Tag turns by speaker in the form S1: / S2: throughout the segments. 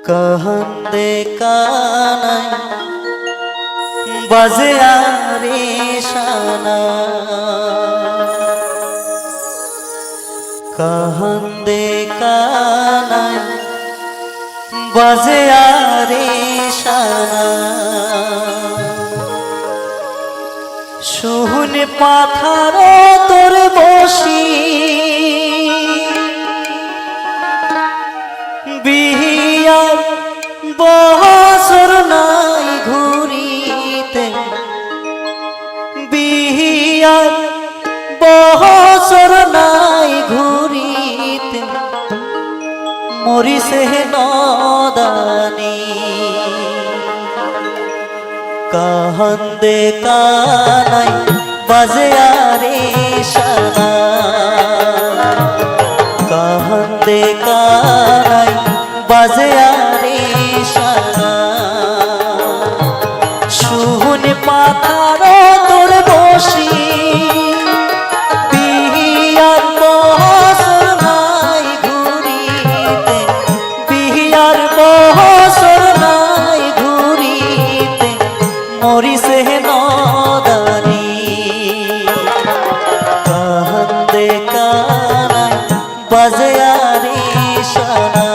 S1: कहंदे कानाय बाजे आरे शाना कहंदे कानाय बाजे आरे शाना শুন পাথারে তোর বসি বিহিয়ার বছর নাই ঘুরিতে বিহিয়ার বছর নাই ঘুরিতে মরিছে নদানি कहंदे कानाय बाजे आरे शाना कहंदे कानाय बाजे आरे शाना শুন পাথারে তোর বসি বিহিয়ার বছর নাই ঘুরিতে বিহিয়ার বছর নাই ঘুরিতে মরিছে নদানি कहंदे कानाय बाजे आरे शाना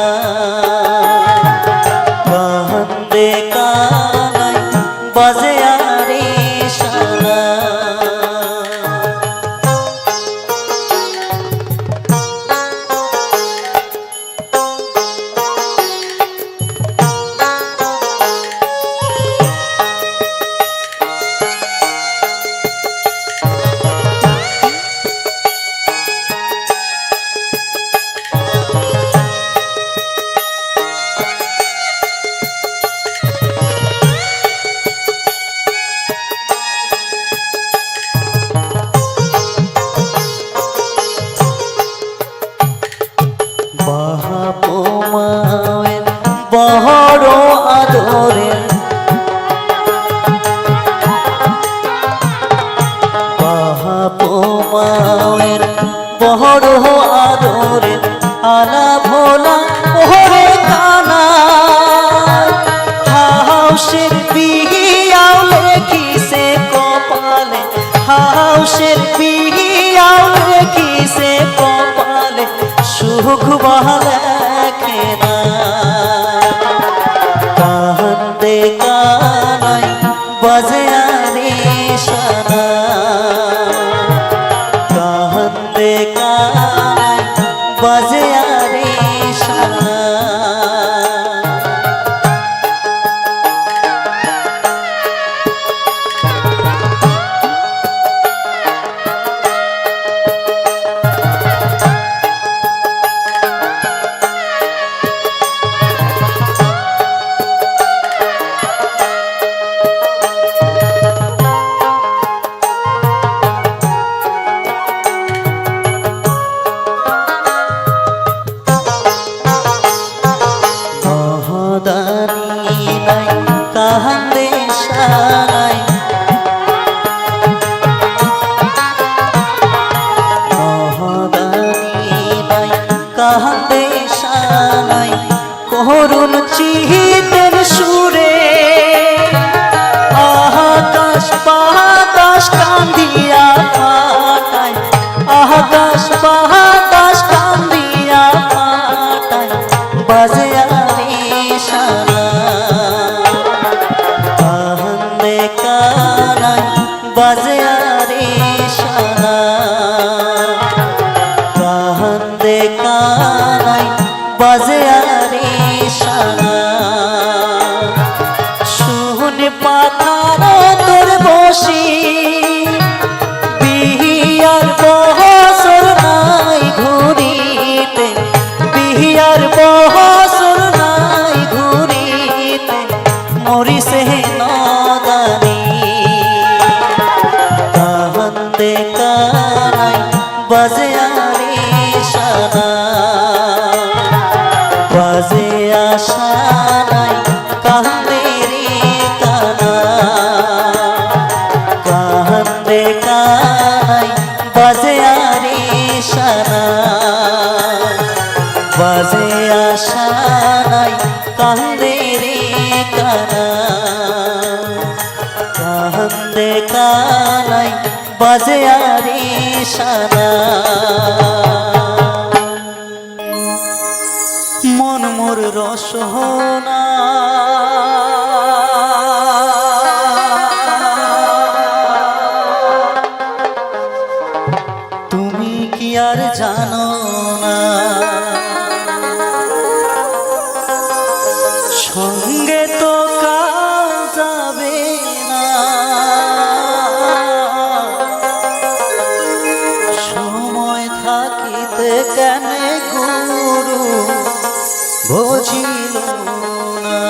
S1: कहंदे कानाय बाजे आरे शाना বড় আদরের বাহাপোমায়ের বড় আদরের আলা ভোলা ওরে কানা হাউসের বিহিয়াও লেখিছে কপালে হাউসের বিহিয়াও লেখিছে কপালে সুখ বহালে খেনা कहंदे कानाय बाजे आरे शाना कहंदे कानाय बाजे आरे शाना कहंदे शानाय महदानी कहंदे शानाय করুণ চিতের সুরে আকাশ বাতাস কান্দিয়া ফাটায় আকাশ বাতাস কান্দিয়া ফাটায় বাজে আরে শানা कहंदे कानाय बाजे आरे शाना कहंदे कानाय बाजे आरे शाना কান্দে রে কানাই, কান্দে কানাই বাজে আরে শানা। মন মোর রসনা তুমি কি আর জানো না, সঙ্গে তো কাজ যাবে না, সময় থাকিতে কেন গুরু বুঝিল না।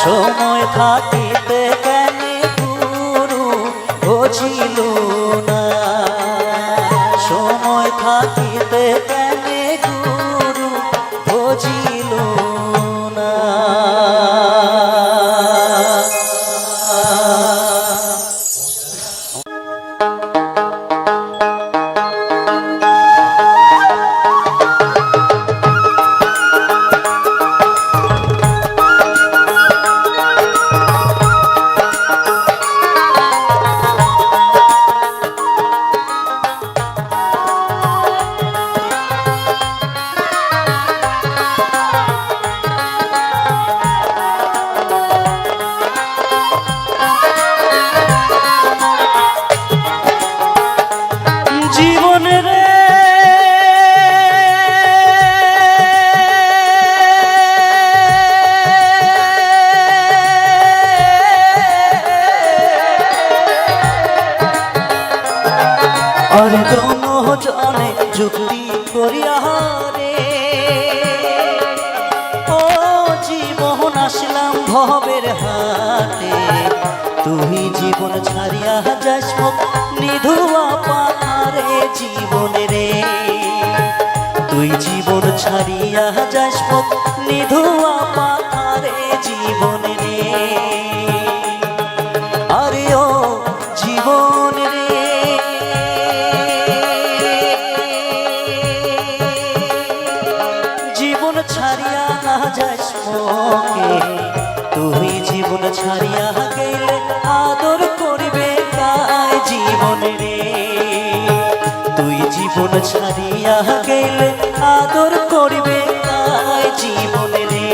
S1: সময় থাকিতে কেন গুরু বুঝিল না, সময় থাকিতে কেন গুরু বুঝিল না। আর দোনো জনে যুক্তি করিয়া রে, ও জীবন আসলাম ভবের হাটে, তুই জীবন ছাড়িয়া যাস নিধুয়া পাহাড়ে জীবন রে, তুই জীবন ছাড়িয়া যাস নিধুয়া পাহাড়ে জীবন রে। আরে ও জীবন রে, জীবন ছাড়িয়া না যাস মোকে, তুই জীবন ছাড়িয়া গেলে আদর করিবে কায় জীবন রে, তুই জীবন ছাড়িয়া গেলে আদর করিবে কায় জীবন রে।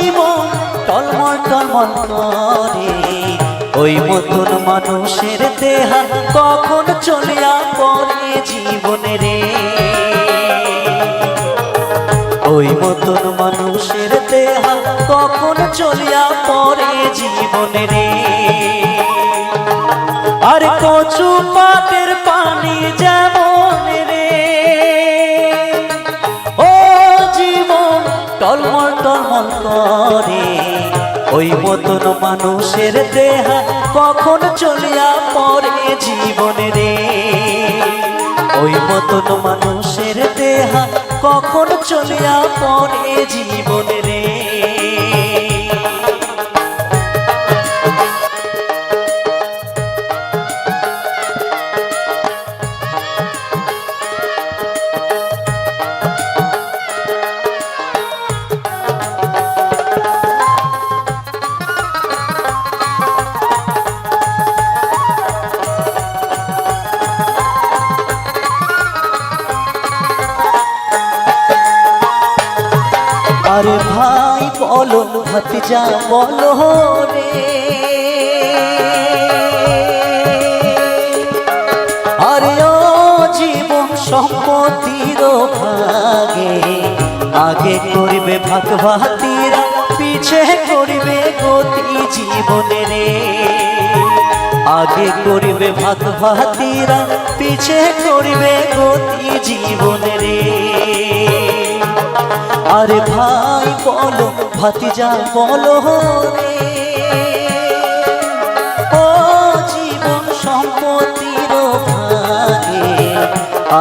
S1: জীবন টলমল টলমল করে, ওই মতন মানুষের দেহা কখন চলিয়া পড়ে জীবনে রে। ওই মতন মানুষের দেহা কখন চলিয়া পড়ে জীবনে রে। আর কচু পাতের পানি যেমন রে, ও জীবন টলমল টলমল করে, ওই মতন মানুষের দেহা কখন চলিয়া পড়ে জীবনে রে। ওই মতন মানুষের দেহা কখন চলিয়া পড়ে জীবনে রে। আরে ভাই বলো ভাতিজা বলো রে, আরে ও জীবন সম্পত্তির ভাগে, আগে করবে ভাগ ভাতিরা, পিছে করবে গতি জীবনে রে। আগে করবে ভাগ ভাতিরা, পিছে করবে গতি জীবনে রে। আরে ভাই বলো ভাতিজা বলো রে, ও জীবন সম্পত্তির ভাগে,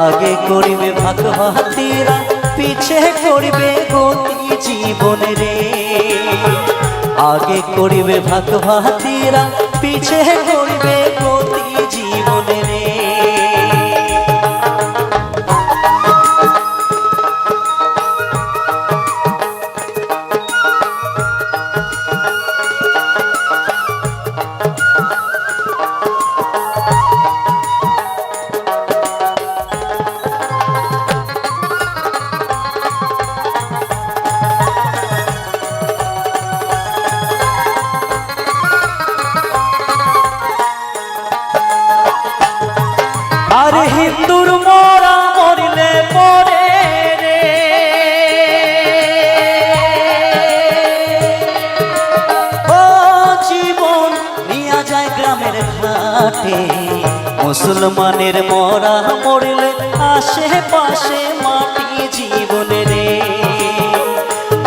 S1: আগে করবে ভাগ ভাতিরা, পিছে করবে গতি জীবনে রে। আগে করবে ভাগ ভাতিরা, পিছে করবে গতি জীবনে রে। আরে হিন্দুর মোরা মরিলে পরে রে, ও জীবন নিয়া যায় গ্রামের ঘাটে। মুসলমানের মরা মরিলে আশেপাশে মাটি জীবনে রে।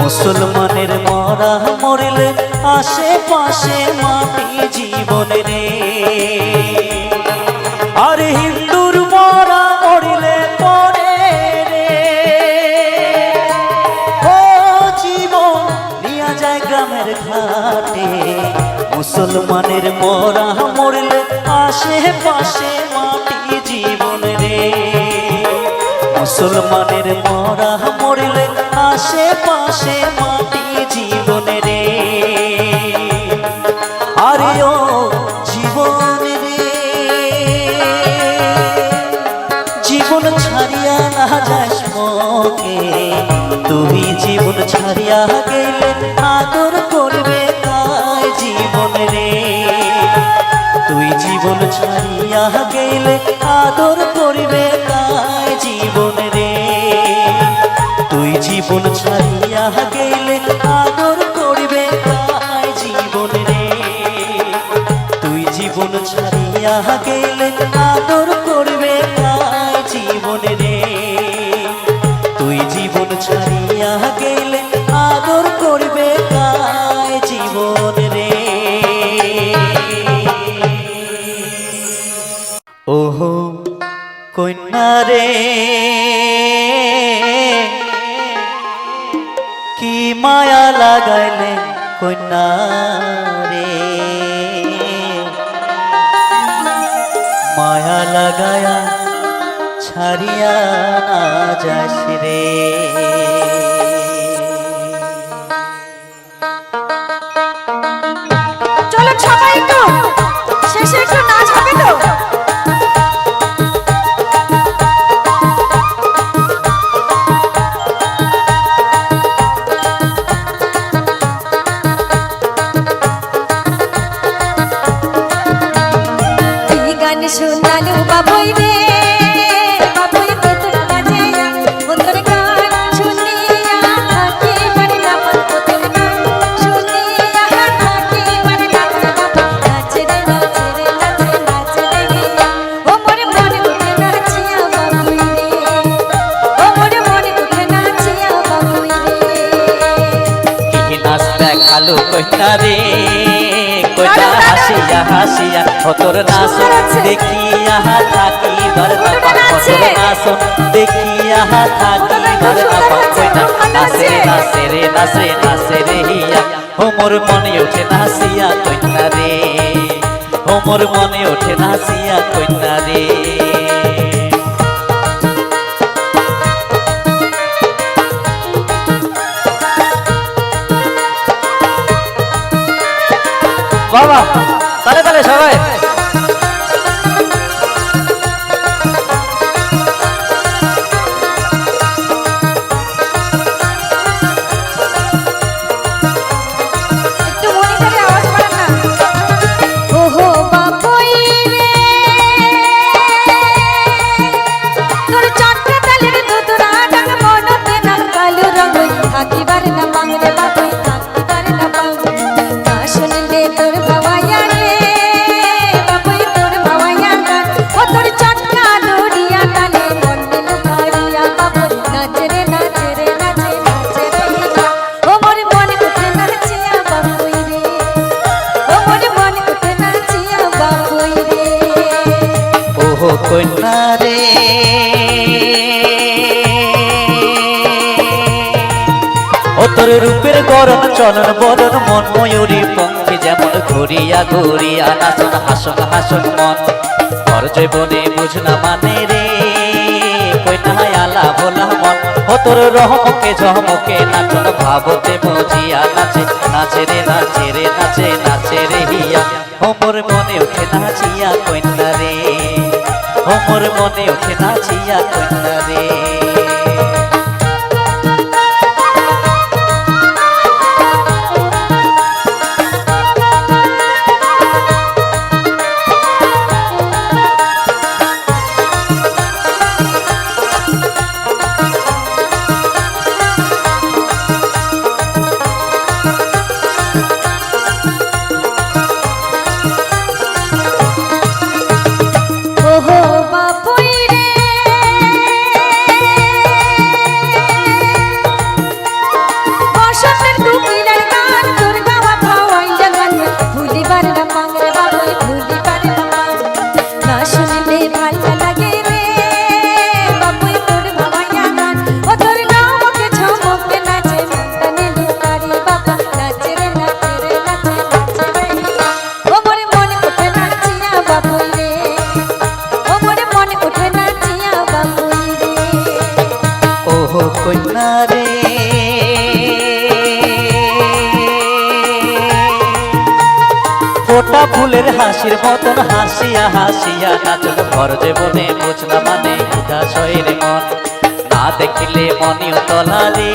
S1: মুসলমানের মরা মরিলে আশেপাশে মাটি জীবনে রে। আরে হিন্দুর মরা মরিলে পরে রে, ও জীবন নিয়া যায় গ্রামের ঘাটে। মুসলমানের মরা মরিলে আশেপাশে মাটি জীবন রে। মুসলমানের মরা মরিলে আশেপাশে মাটি জীবন রে। আরে ও জীবন রে, জীবন ছাড়িয়া না যাস মোকে, তুই জীবন ছাড়িয়া গেলে আদর করবে কাই জীবন রে। তুই জীবন ছাড়িয়া গেলে আদর করবে কাই জীবন রে। তুই জীবন ছাড়িয়া গেলে আদর করবে কাই জীবন রে। তুই জীবন ছাড়িয়া গেলে আদর করবে কাই জীবন রে। তুই জীবন ছাড়িয়া গেলে আদর করবে কাই জীবন রে। ওহো কন্যা রে, কি মায়া লাগাইলে কন্যা রে, মায়া লাগায়া ছাড়িয়া না যাস রে।
S2: চলো সবাই একটু শেষে একটু নাচ হবে তো। বাবুই রে বাবুই তোর বাজিয়া ও তোর গান শুনিয়া থাকি বারে না পান ও তোর গান শুনিয়া থাকি বারে না পান বাবা নাচে রে নাচে রে নাচে নাচে রে হিয়া ও মোরে মনে উঠে নাচিয়া বাবুই রে ও মোরে মনে উঠে নাচিয়া বাবুই রে
S1: কি নাচ দেখালো কইনা রে কইনা হাসিয়া হাসিয়া ও তোর নাচ দেখিয়া থাকি বারনা পান ও তোর নাচ দেখিয়া থাকি বারনা পান কইনা নাচে নাচে রে নাচে নাচে রে হিয়া ও মোর মনে ওঠে নাচিয়া কইনা রে ও মোর মনে ওঠে নাচিয়া কইনা রে বাবা তালে তালে সবাই
S2: একটু মনিটরে আওয়াজ বাড়ান না ওহো বাবুই রে তোর চটকে তালের দুদুরা ডাক মনতে না কালো রঙ থাকিবার না মাংরে বাবুই থাকিবার না পাং না শুনলে তোর ভাওয়ায়া রে বাবুই তোর ভাওয়ায়া গান ও তোর চটকা দড়িয়া তালে মনে লুকাইয়া বাবুই নাচে রে নাচে রে নাচে নাচে রে হিয়া ও মোরে মনে উঠে নাচিয়া বাবুই রে ও মোরে মনে উঠে নাচিয়া বাবুই রে
S1: ওহো কন্যা রে ও তোর রূপের গরম চলন বরণ মন ময়ূরী পঙ্খী যেমন ঘুরিয়া ঘুরিয়া নাচন হাসন হাসন মন ঘর জীবনে বুঝনা মানে রে কন্যা আলা ভোলা মন ও তোর রহমকে ঝহমকে নাচন ভাবতে মজিয়া নাচে নাচে রে নাচে রে নাচে নাচে রে হিয়া ও মোর মনে ওঠে নাচিয়া কন্যা রে ও মোর মনে ওঠে নাচিয়া কন্যা রে
S2: ওহো বাবুই রে বসন্তের দুকিরার গান তোর গাওয়া ভাওয়াইয়া গান ভুলিবার না পাংরে বাবুই ভুলিবার না পাং না শুনলে ভালো লাগে রে বাবুই তোর ভাওয়াইয়া গান ও তোর গাওয়াকে ঝমকে নাচে মন্দানে লুকারি বাবা নাচে রে নাচে রে নাচে নাচে রে হিয়া ও মোরে মনে উঠে নাচিয়া বাবুই রে ও মোরে মনে উঠে নাচিয়া বাবুই রে
S1: ওহো কন্যা রে ফোটা ফুলের হাসির মতন হাসিয়া হাসিয়া নাচন ঘর জীবনে বুঝনা মানে উদাসয়ের মন না দেখিলে মনিও তলা রে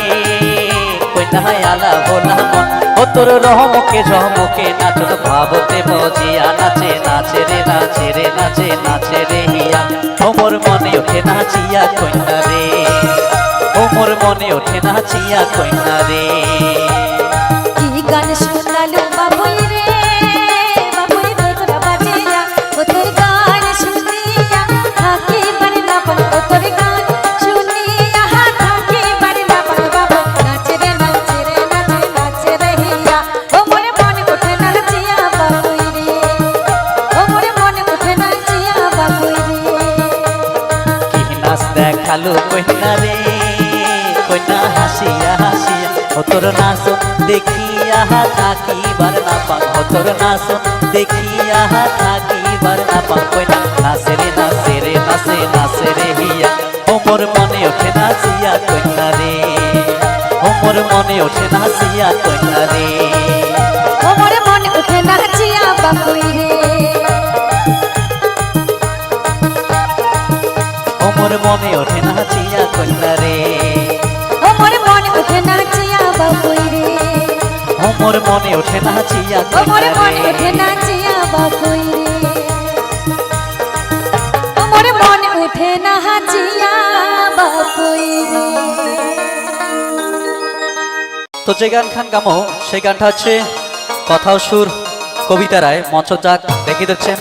S1: কন্যা আলা ভোলা মন ও তোর রহমকে ঝহমকে নাচন ভাবতে মজিয়া নাচে নাচে রে নাচে রে নাচে নাচে রে হিয়া ও মোর মনে ওঠে নাচিয়া কন্যা রে ও মোর মনে ওঠে নাচিয়া কন্যা রে
S2: কি গান শোনালো বাবুই রে বাবুই তোর বাজিয়া ও তোর গান শুনিয়া থাকি বারে না পান ও তোর গান শুনিয়া থাকি বারে না পান বাবা নাচে রে নাচে রে নাচে নাচে রে হিয়া ও মোরে মনে উঠে নাচিয়া বাবুই রে ও মোরে মনে উঠে নাচিয়া বাবুই রে
S1: কি নাচ দেখালো কন্যা রে কন্যা হাসিয়া হাসিয়া ও তোর নাচ দেখিয়া থাকিবার না পান ও তোর নাচ দেখিয়া থাকিবার না পান কন্যা নাচে রে নাচে রে নাচে নাচে রে হিয়া ও মোর মনে ওঠে নাচিয়া কন্যা রে ও মোর মনে ওঠে নাচিয়া কন্যা রে
S2: ও মোরে মনে উঠে নাচিয়া বাবুই রে
S1: ও মোর মনে ওঠে নাচিয়া কন্যা রে
S2: ও মোরে মনে উঠে নাচিয়া বাবুই রে
S1: ও মোর মনে ওঠে নাচিয়া
S2: ও মোরে
S1: কন্যা
S2: মনে
S1: রে
S2: উঠে নাচিয়া বাবুই রে ও মোরে
S1: তো যে গান খান গামো সেই গানটা হচ্ছে কথাও সুর কবিতা রায় মঞ্চজাক দেখিয়ে দিচ্ছেন।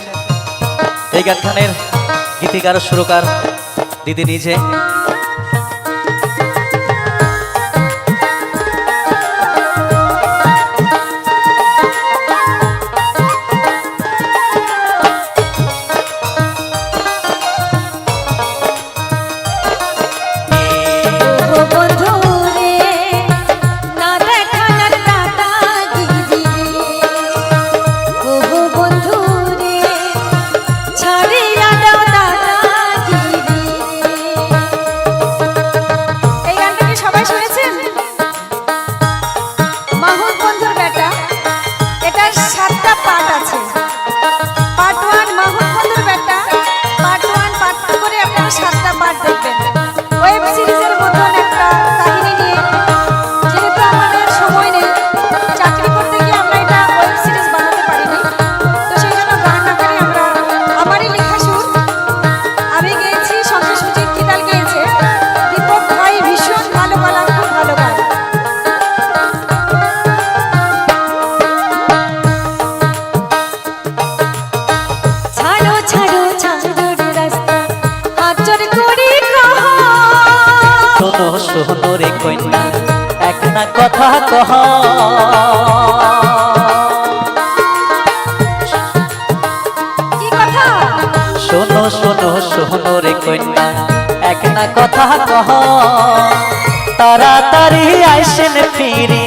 S1: এই গান খানের গীতিকার ও সুরকার দিদি নিজে।
S2: ও বন্ধু রে না দেখানার দাদাগিরি ও বন্ধু রে ছাড়িয়া দাও দাদাগিরি। এই গানটা কি সবাই শুনেছেন? মাহুত বন্ধুর বেটা। এটার 7টা পার্ট আছে। পার্ট 1 মাহুত বন্ধুর বেটা, পার্ট 1 পার্ট 2 করে আপনারা 7টা পার্ট দেখবেন। ওয়েব সিরিজের মতন একটা কাহিনী নিয়ে, যেহেতু আমাদের সময় নেই, চাকরি করতে গিয়ে আমরা এটা ওয়েব সিরিজ বানাতে পারিনি, তো সেই জন্য গান আকারে আমরা, আমারই লেখা সুর, আমি গেয়েছি, সঙ্গে সুজিত কিতাল গেয়েছে, দীপক ভাই ভীষণ ভালো গলা, খুব ভালো গায়। ছাড়ো ছাড়ো ছাড়ো রাস্তা আচর করি কহা।
S1: শোনো শোনো রে কন্যা এক না কথা কহ।
S2: কি কথা?
S1: শোনো শোনো শোনো রে কন্যা এক না কথা কহ। তাড়াতাড়ি আইসেন ফিরি,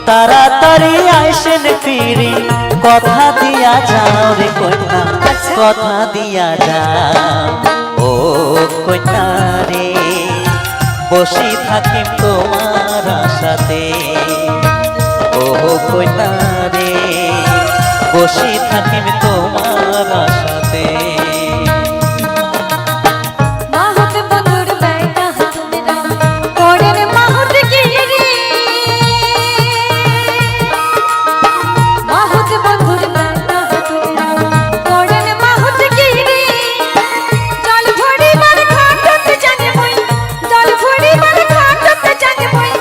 S1: তাড়াতাড়ি আইসেন ফিরি, কথা দিয়া যাও রে কন্যা, কথা দিয়া যাও। ও কন্যা রে বসে থাকিম তোমার আশাতে, ও কন্যা রে বসে থাকিম তোমার আশাতে।
S2: মাহুত বন্ধুর বেটা তোমরা করেন মাহুত গিরি। মাহুত বন্ধুর বেটা তোমরা করেন মাহুত গিরি। জল ভরিবার ঘাটতে জানি মই, জল ভরিবার ঘাটতে জানি মই,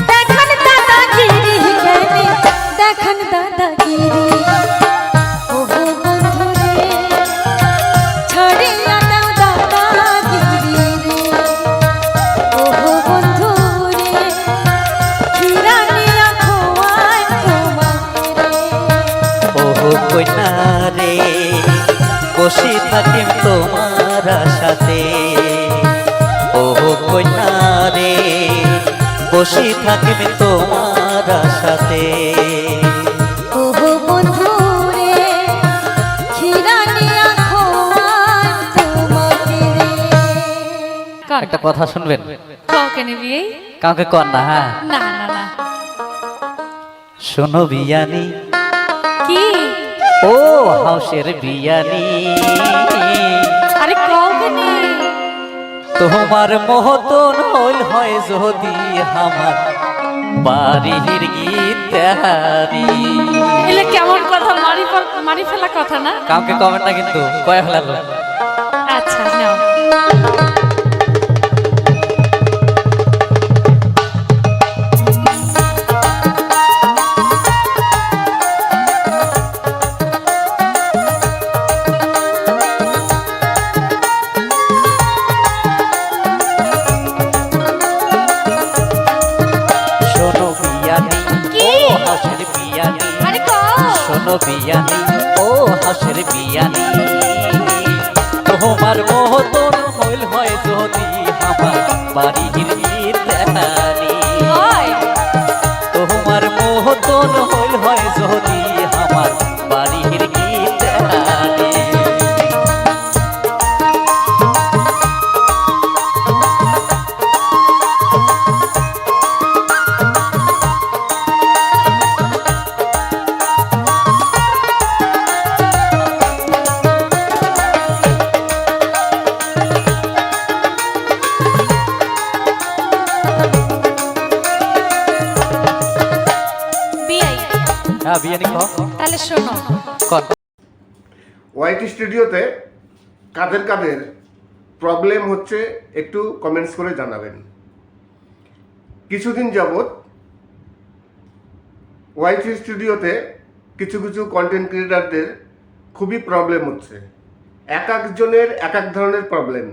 S2: দেখান দাদাগিরি কেনে, দেখান দাদাগিরি। ও বন্ধু রে ছাড়িয়া দাও দাদাগিরি রে। ও বন্ধু রে খিরা নিয়া খোয়াই তোমাকে রে।
S1: ওহো কন্যা রে বসে থাকিম তোমার আশাতে, ওহো কন্যা রে বসে থাকিম তোমার আশাতে।
S2: ও বন্ধু রে খিরা নিয়া খোয়াই তোমাকে রে।
S1: একটা কথা শুনবেন,
S3: কাউকে নিবি?
S1: কাউকে কর না, হ্যাঁ
S3: না না না।
S1: শোনো বিয়ানি
S3: কি?
S1: ও হাউসের বিয়ানি,
S3: আরে কাউকে নেই।
S1: তোমার মহতন হইল হয় যদি আমার বাড়ির গীত হারি।
S3: এলে কেমন কথা, মারি ফেলা কথা না।
S1: কাউকে কমেন্ট না কিন্তু কয়ে ফেলালো।
S3: আচ্ছা নাও।
S1: শোনো বিয়ানি
S3: কি?
S1: ও হাউসের বিয়ানি,
S3: আরে কও।
S1: শোনো বিয়ানি ও হাউসের বিয়ানি, তোমার মহতন হইল হয় যদি আমার বাড়ির গীত হারি।
S3: হয়।
S1: তোমার মহতন হইল হয় যদি আমার বাড়ির গীত হারি। হ্যাঁ বিয়ানি কহ
S3: তাহলে শোনো।
S1: কর।
S4: ওয়াইটি স্টুডিওতে কাদের কাদের প্রবলেম হচ্ছে একটু কমেন্টস করে জানাবেন। কিছুদিন যাবৎ ওয়াইটি স্টুডিওতে কিছু কিছু কন্টেন্ট ক্রিয়েটারদের খুবই প্রবলেম হচ্ছে, এক একজনের এক এক ধরনের প্রবলেম।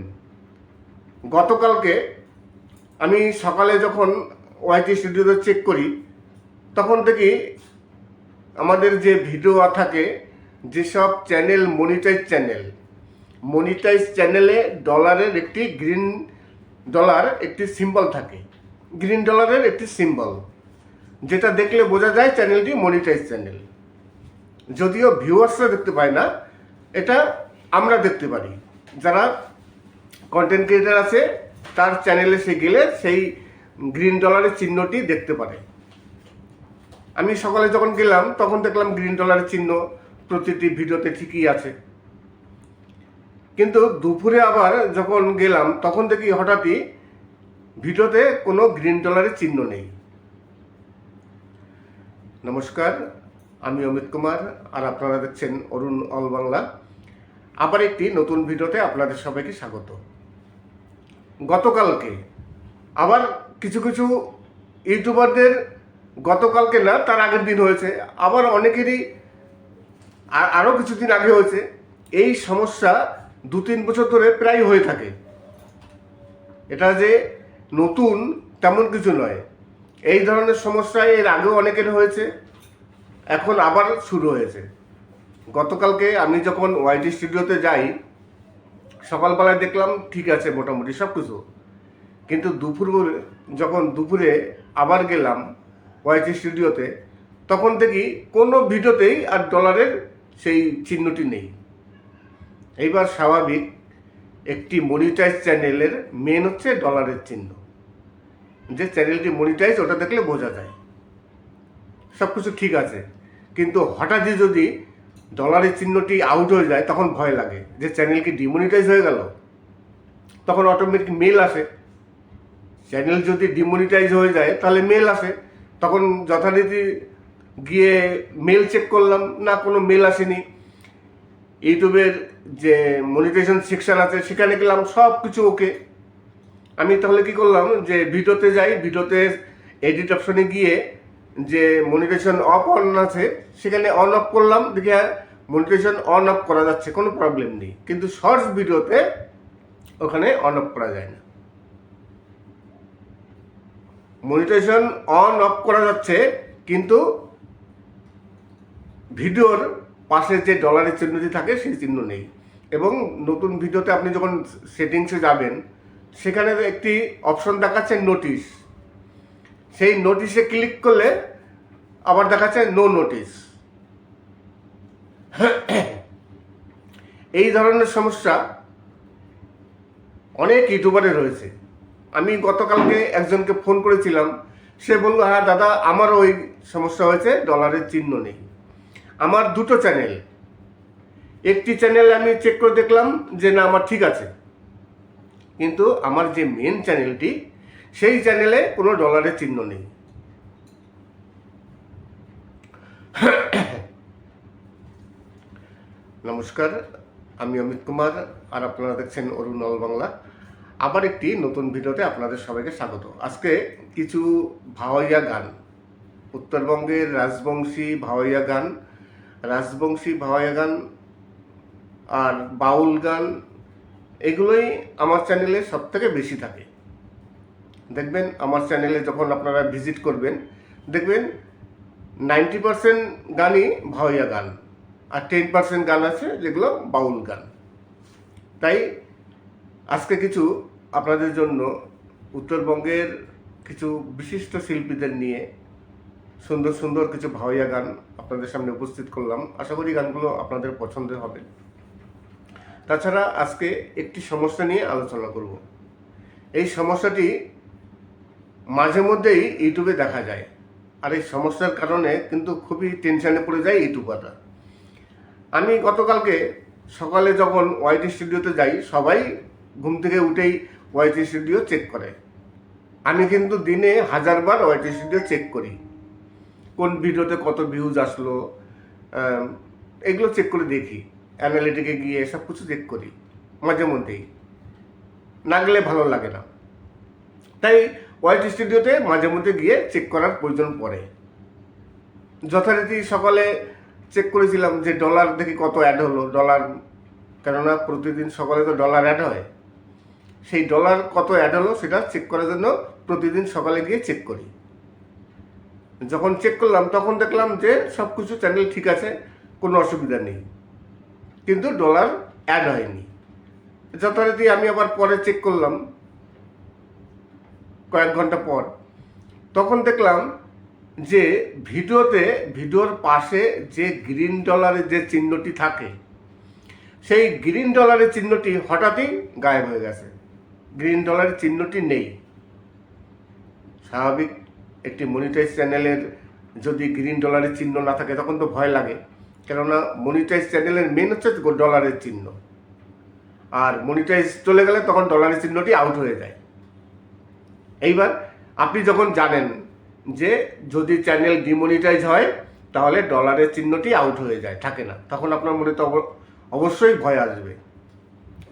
S4: গতকালকে আমি সকালে যখন ওয়াইটি স্টুডিওতে চেক করি, তখন থেকেই আমাদের যে ভিডিও থাকে, যেসব চ্যানেল মনিটাইজ চ্যানেলে ডলারের একটি গ্রিন ডলার একটি সিম্বল থাকে, গ্রিন ডলারের একটি সিম্বল, যেটা দেখলে বোঝা যায় চ্যানেলটি মনিটাইজ চ্যানেল। যদিও ভিউয়ার্সরা দেখতে পায় না, এটা আমরা দেখতে পারি। যারা কন্টেন্ট ক্রিয়েটার আছে তার চ্যানেলে সে গেলে সেই গ্রিন ডলারের চিহ্নটি দেখতে পারে। আমি সকালে যখন গেলাম তখন দেখলাম গ্রিন ডলারের চিহ্ন প্রতিটি ভিডিওতে ঠিকই আছে, কিন্তু দুপুরে আবার যখন গেলাম তখন দেখি হঠাৎই ভিডিওতে কোনো গ্রিন ডলারের চিহ্ন নেই। নমস্কার, আমি অমিত কুমার, আর আপনারা দেখছেন অরুণ অল বাংলা। আবার একটি নতুন ভিডিওতে আপনাদের সবাইকে স্বাগত। গতকালকে আবার কিছু কিছু ইউটিউবারদের, গতকালকে না তার আগের দিন হয়েছে, আবার অনেকেরই আরও কিছুদিন আগে হয়েছে, এই সমস্যা 2-3 বছর ধরে প্রায় হয়ে থাকে। এটা যে নতুন তেমন কিছু নয়, এই ধরনের সমস্যা এর আগেও অনেকের হয়েছে, এখন আবার শুরু হয়েছে। গতকালকে আমি যখন ওয়াইটি স্টুডিওতে যাই, সকালবেলায় দেখলাম ঠিক আছে মোটামুটি সব কিছু, কিন্তু দুপুরে আবার গেলাম ওয়াইটি স্টুডিওতে, তখন দেখি কোনো ভিডিওতেই আর ডলারের সেই চিহ্নটি নেই। এইবার স্বাভাবিক, একটি মনিটাইজ চ্যানেলের মেন হচ্ছে ডলারের চিহ্ন, যে চ্যানেলটি মনিটাইজ ওটা দেখলে বোঝা যায় সব কিছু ঠিক আছে। কিন্তু হঠাৎই যদি ডলারের চিহ্নটি আউট হয়ে যায় তখন ভয় লাগে যে চ্যানেল কি ডিমনিটাইজ হয়ে গেল। তখন অটোমেটিক মেল আসে, চ্যানেল যদি ডিমনিটাইজ হয়ে যায় তাহলে মেল আসে, তখন যথারীতি গিয়ে মেল চেক করলাম, না কোনো মেল আসেনি। ইউটিউবের যে মনিটাইজেশন সেকশন আছে সেখানে গেলাম, সব কিছু ওকে। আমি তাহলে কি করলাম, যে ভিডিওতে যাই, ভিডিওতে এডিট অপশনে গিয়ে যে মনিটাইজেশন অফ অন আছে সেখানে অন অফ করলাম, দেখি মনিটাইজেশন অন অফ করা যাচ্ছে, কোনো প্রবলেম নেই। কিন্তু শর্টস ভিডিওতে ওখানে অন অফ করা যায় না। মনিটাইজেশন অন অফ করা যাচ্ছে, কিন্তু ভিডিওর পাশে যে ডলারের চিহ্নটি থাকে সেই চিহ্ন নেই। এবং নতুন ভিডিওতে আপনি যখন সেটিংসে যাবেন, সেখানে একটি অপশন দেখাচ্ছে নোটিশ, সেই নোটিশে ক্লিক করলে আবার দেখাচ্ছে নো নোটিশ। এই ধরনের সমস্যা অনেক ইউটিউবারের রয়েছে। আমি গতকালকে একজনকে ফোন করেছিলাম, সে বলল হ্যাঁ দাদা আমারও ওই সমস্যা হয়েছে, ডলারের চিহ্ন নেই। আমার দুটো চ্যানেল, একটি চ্যানেল আমি চেক করে দেখলাম যে না আমার ঠিক আছে, কিন্তু আমার যে মেন চ্যানেলটি সেই চ্যানেলে কোনো ডলারের চিহ্ন নেই। নমস্কার, আমি অমিত কুমার, আর আপনারা দেখছেন অরুণ অল বাংলা। আবার একটি নতুন ভিডিওতে আপনাদের সবাইকে স্বাগত। আজকে কিছু ভাওয়াইয়া গান, উত্তরবঙ্গের রাজবংশী ভাওয়াইয়া গান আর বাউল গান, এগুলোই আমার চ্যানেলে সব থেকে বেশি থাকে। দেখবেন আমার চ্যানেলে যখন আপনারা ভিজিট করবেন, দেখবেন 90% গানই ভাওয়াইয়া গান, আর 10% গান আছে যেগুলো বাউল গান। তাই আজকে কিছু আপনাদের জন্য উত্তরবঙ্গের কিছু বিশিষ্ট শিল্পীদের নিয়ে সুন্দর সুন্দর কিছু ভাওয়াইয়া গান আপনাদের সামনে উপস্থিত করলাম। আশা করি গানগুলো আপনাদের পছন্দের হবে। তাছাড়া আজকে একটি সমস্যা নিয়ে আলোচনা করব। এই সমস্যাটি মাঝে মধ্যেই ইউটিউবে দেখা যায়, আর এই সমস্যার কারণে কিন্তু খুবই টেনশনে পড়ে যায় ইউটিউবাররা। আমি গতকালকে সকালে যখন ওয়াইটি স্টুডিওতে যাই, সবাই ঘুম থেকে উঠেই ওয়াইটি স্টুডিও চেক করে। আমি কিন্তু দিনে 1000 বার ওয়াইটি স্টুডিও চেক করি, কোন ভিডিওতে কত ভিউজ আসলো, এগুলো চেক করে দেখি, অ্যানালিটিকে গিয়ে সব কিছু চেক করি মাঝে মধ্যেই, না গেলে ভালো লাগে না। তাই ওয়াইটি স্টুডিওতে মাঝে মধ্যে গিয়ে চেক করার প্রয়োজন পড়ে। যথারীতি সকালে চেক করেছিলাম যে ডলার দেখি কত অ্যাড হলো, ডলার, কেননা প্রতিদিন সকালে তো ডলার অ্যাড হয়, সেই ডলার কত অ্যাড হলো সেটা চেক করার জন্য প্রতিদিন সকালে গিয়ে চেক করি। যখন চেক করলাম তখন দেখলাম যে সব কিছু চ্যানেল ঠিক আছে, কোনো অসুবিধা নেই, কিন্তু ডলার অ্যাড হয়নি। যথারীতি আমি আবার পরে চেক করলাম কয়েক ঘন্টা পর, তখন দেখলাম যে ভিডিওর পাশে যে গ্রিন ডলারের যে চিহ্নটি থাকে, সেই গ্রিন ডলারের চিহ্নটি হঠাৎই গায়েব হয়ে গেছে। গ্রিন ডলারের চিহ্নটি নেই। স্বাভাবিক একটি মনিটাইজ চ্যানেলের যদি গ্রিন ডলারের চিহ্ন না থাকে তখন তো ভয় লাগে, কেননা মনিটাইজ চ্যানেলের মেন হচ্ছে ডলারের চিহ্ন, আর মনিটাইজ চলে গেলে তখন ডলারের চিহ্নটি আউট হয়ে যায়। এইবার আপনি যখন জানেন যে যদি চ্যানেল ডিমনিটাইজ হয় তাহলে ডলারের চিহ্নটি আউট হয়ে যায়, থাকে না, তখন আপনার মনে তো অবশ্যই ভয় আসবে।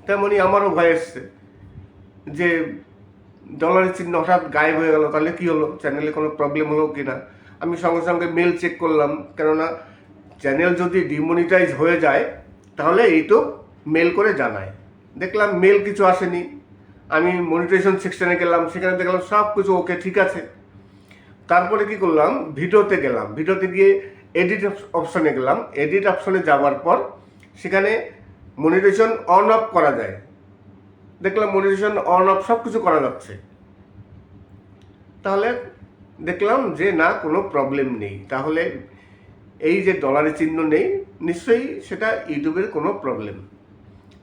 S4: তেমনই আমারও ভয় এসছে যে ডলারের চিহ্ন হঠাৎ গায়েব হয়ে গেল, তাহলে কি হলো, চ্যানেলে কোনো প্রবলেম হলো কি না। আমি সঙ্গে সঙ্গে মেল চেক করলাম, কেননা চ্যানেল যদি ডিমনিটাইজ হয়ে যায় তাহলে ইউটিউব মেল করে জানায়। দেখলাম মেল কিছু আসেনি। আমি মনিটাইজেশন সেকশনে গেলাম, সেখানে দেখলাম সব কিছু ওকে, ঠিক আছে। তারপরে কি করলাম, ভিডিওতে গেলাম, ভিডিওতে গিয়ে এডিট অপশনে গেলাম। এডিট অপশনে যাওয়ার পর সেখানে মনিটাইজেশন অন অফ করা যায়। দেখলাম মনিটাইজেশন অন অফ সব কিছু করা যাচ্ছে। তাহলে দেখলাম যে না, কোনো প্রবলেম নেই। তাহলে এই যে ডলারের চিহ্ন নেই, নিশ্চয়ই সেটা ইউটিউবের কোনো প্রবলেম।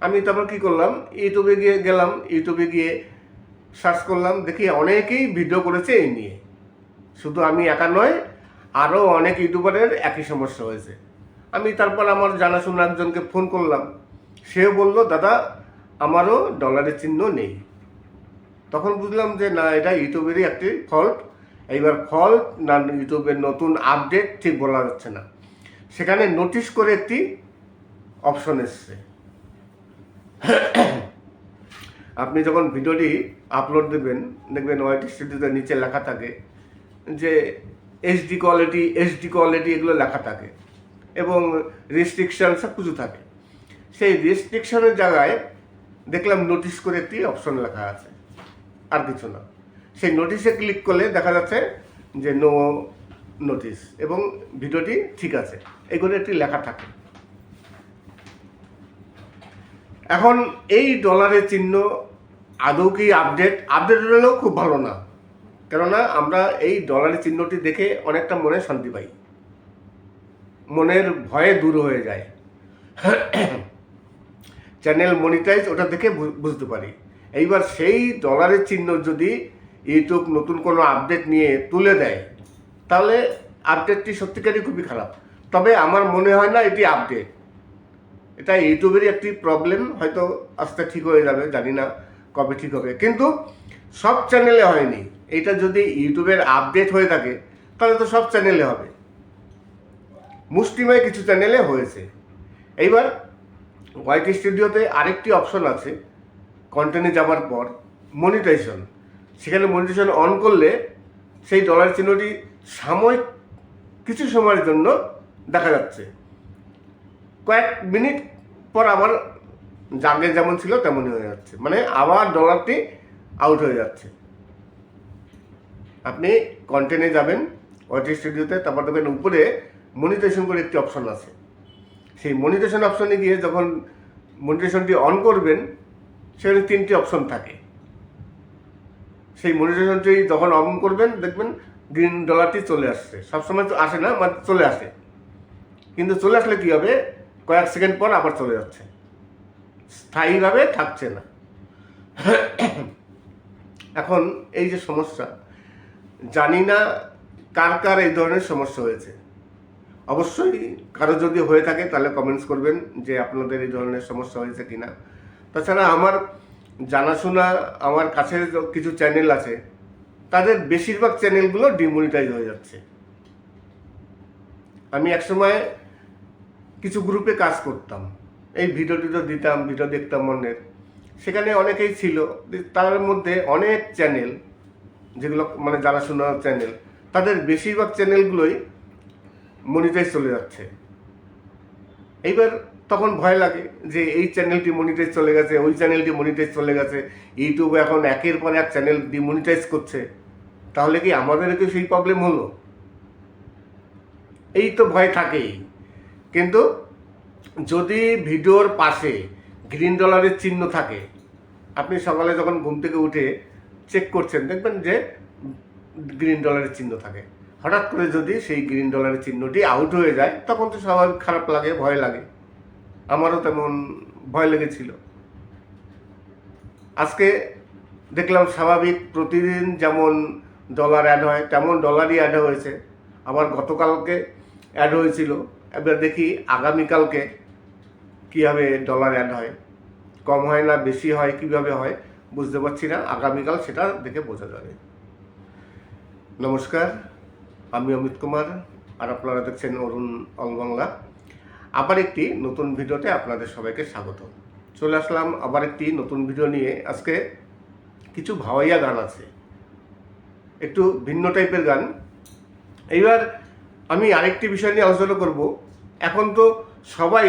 S4: আমি তারপর কি করলাম, ইউটিউবে গেলাম, ইউটিউবে গিয়ে সার্চ করলাম, দেখি অনেকেই ভিডিও করেছে এই নিয়ে। শুধু আমি একা নয়, আরও অনেক ইউটিউবারের একই সমস্যা হয়েছে। আমি তারপর আমার জানাশোনা একজনকে ফোন করলাম, সেও বলল দাদা আমারও ডলারের চিহ্ন নেই। তখন বুঝলাম যে না, এটা ইউটিউবেরই একটি ফল্ট। এইবার ফল্ট না ইউটিউবের নতুন আপডেট ঠিক বলা যাচ্ছে না। সেখানে নোটিশ করে একটি অপশন এসছে। আপনি যখন ভিডিওটি আপলোড দেবেন, দেখবেন ওয়াইটি স্টুডিওতে নিচে লেখা থাকে যে এইচডি কোয়ালিটি এগুলো লেখা থাকে এবং রেস্ট্রিকশন সব কিছু থাকে। সেই রেস্ট্রিকশনের জায়গায় দেখলাম নোটিশ করে একটি অপশন লেখা আছে, আর কিছু না। সেই নোটিশে ক্লিক করলে দেখা যাচ্ছে যে নো নোটিশ এবং ভিডিওটি ঠিক আছে, এগুলো একটি লেখা থাকে। এখন এই ডলারের চিহ্ন আদৌ কি আপডেট হলেও খুব ভালো না, কেননা আমরা এই ডলারের চিহ্নটি দেখে অনেকটা মনে শান্তি পাই, মনের ভয়ে দূর হয়ে যায়। চ্যানেল মনিটাইজ ওটা দেখে বুঝতে পারি। এইবার সেই ডলারের চিহ্ন যদি ইউটিউব নতুন কোনো আপডেট নিয়ে তুলে দেয়, তাহলে আপডেটটি সত্যিকারই খুবই খারাপ। তবে আমার মনে হয় না এটি আপডেট, এটা ইউটিউবেরই একটি প্রবলেম। হয়তো আস্তে ঠিক হয়ে যাবে, জানি না কবে ঠিক হবে, কিন্তু সব চ্যানেলে হয়নি। এটা যদি ইউটিউবের আপডেট হয়ে থাকে তাহলে তো সব চ্যানেলে হবে, মুষ্টিমেয় কিছু চ্যানেলে হয়েছে। এইবার ওয়াইটি স্টুডিওতে আরেকটি অপশন আছে, কন্টেন্টে যাওয়ার পর মনিটাইজেশন। সেখানে মনিটাইজেশন অন করলে সেই ডলার চিহ্নটি সাময়িক কিছু সময়ের জন্য দেখা যাচ্ছে, কয়েক মিনিট পর আবার আগে যেমন ছিল তেমনই হয়ে যাচ্ছে, মানে আবার ডলারটি আউট হয়ে যাচ্ছে। আপনি কন্টেন্টে যাবেন ওয়াইটি স্টুডিওতে, তারপর দেখবেন উপরে মনিটাইজেশন করে একটি অপশন আছে। সেই মনিটাইজেশন অপশনে গিয়ে যখন মনিটাইজেশনটি অন করবেন, সেখানে 3টি অপশন থাকে। সেই মনিটাইজেশনটি যখন অন করবেন দেখবেন গ্রিন ডলারটি চলে আসছে। সবসময় তো আসে না, মানে চলে আসে, কিন্তু চলে আসলে কী হবে, কয়েক সেকেন্ড পর আবার চলে যাচ্ছে, স্থায়ীভাবে থাকছে না। এখন এই যে সমস্যা, জানি না কার কার এই ধরনের সমস্যা হয়েছে। অবশ্যই কারো যদি হয়ে থাকে তাহলে কমেন্টস করবেন যে আপনাদের এই ধরনের সমস্যা হয়েছে কিনা। তাছাড়া আমার জানাশোনা আমার কাছের কিছু চ্যানেল আছে, তাদের বেশিরভাগ চ্যানেলগুলো ডিমনিটাইজ হয়ে যাচ্ছে। আমি একসময় কিছু গ্রুপে কাজ করতাম, এই ভিডিও দিতাম, ভিডিও দেখতাম অন্যের, সেখানে অনেকেই ছিল। তার মধ্যে অনেক চ্যানেল যেগুলো মানে জানাশোনা চ্যানেল, তাদের বেশিরভাগ চ্যানেলগুলোই মনিটাইজ চলে যাচ্ছে। এইবার তখন ভয় লাগে যে এই চ্যানেলটি মনিটাইজ চলে গেছে, ওই চ্যানেলটি মনিটাইজ চলে গেছে, ইউটিউবে এখন একের পর এক চ্যানেল ডিমনিটাইজ করছে, তাহলে কি আমাদেরও কি সেই প্রবলেম হলো? এই তো ভয় থাকেই। কিন্তু যদি ভিডিওর পাশে গ্রিন ডলারের চিহ্ন থাকে, আপনি সকালে যখন ঘুম থেকে উঠে চেক করছেন, দেখবেন যে গ্রিন ডলারের চিহ্ন থাকে। হঠাৎ করে যদি সেই গ্রিন ডলারের চিহ্নটি আউট হয়ে যায়, তখন তো স্বাভাবিক খারাপ লাগে, ভয় লাগে। আমারও তেমন ভয় লেগেছিল। আজকে দেখলাম স্বাভাবিক প্রতিদিন যেমন ডলার অ্যাড হয় তেমন ডলারই অ্যাড হয়েছে। আবার গতকালকে অ্যাড হয়েছিল। এবার দেখি আগামীকালকে কীভাবে ডলার অ্যাড হয়, কম হয় না বেশি হয়, কিভাবে হয় বুঝতে পারছি না। আগামীকাল সেটা দেখে বোঝা যাবে। নমস্কার, আমি অমিত কুমার, আর আপনারা দেখছেন অরুণ অল বাংলা। আবার একটি নতুন ভিডিওতে আপনাদের সবাইকে স্বাগত। চলে আসলাম আবার একটি নতুন ভিডিও নিয়ে। আজকে কিছু ভাওয়াইয়া গান আছে, একটু ভিন্ন টাইপের গান। এইবার আমি আরেকটি বিষয় নিয়ে আলোচনা করব। এখন তো সবাই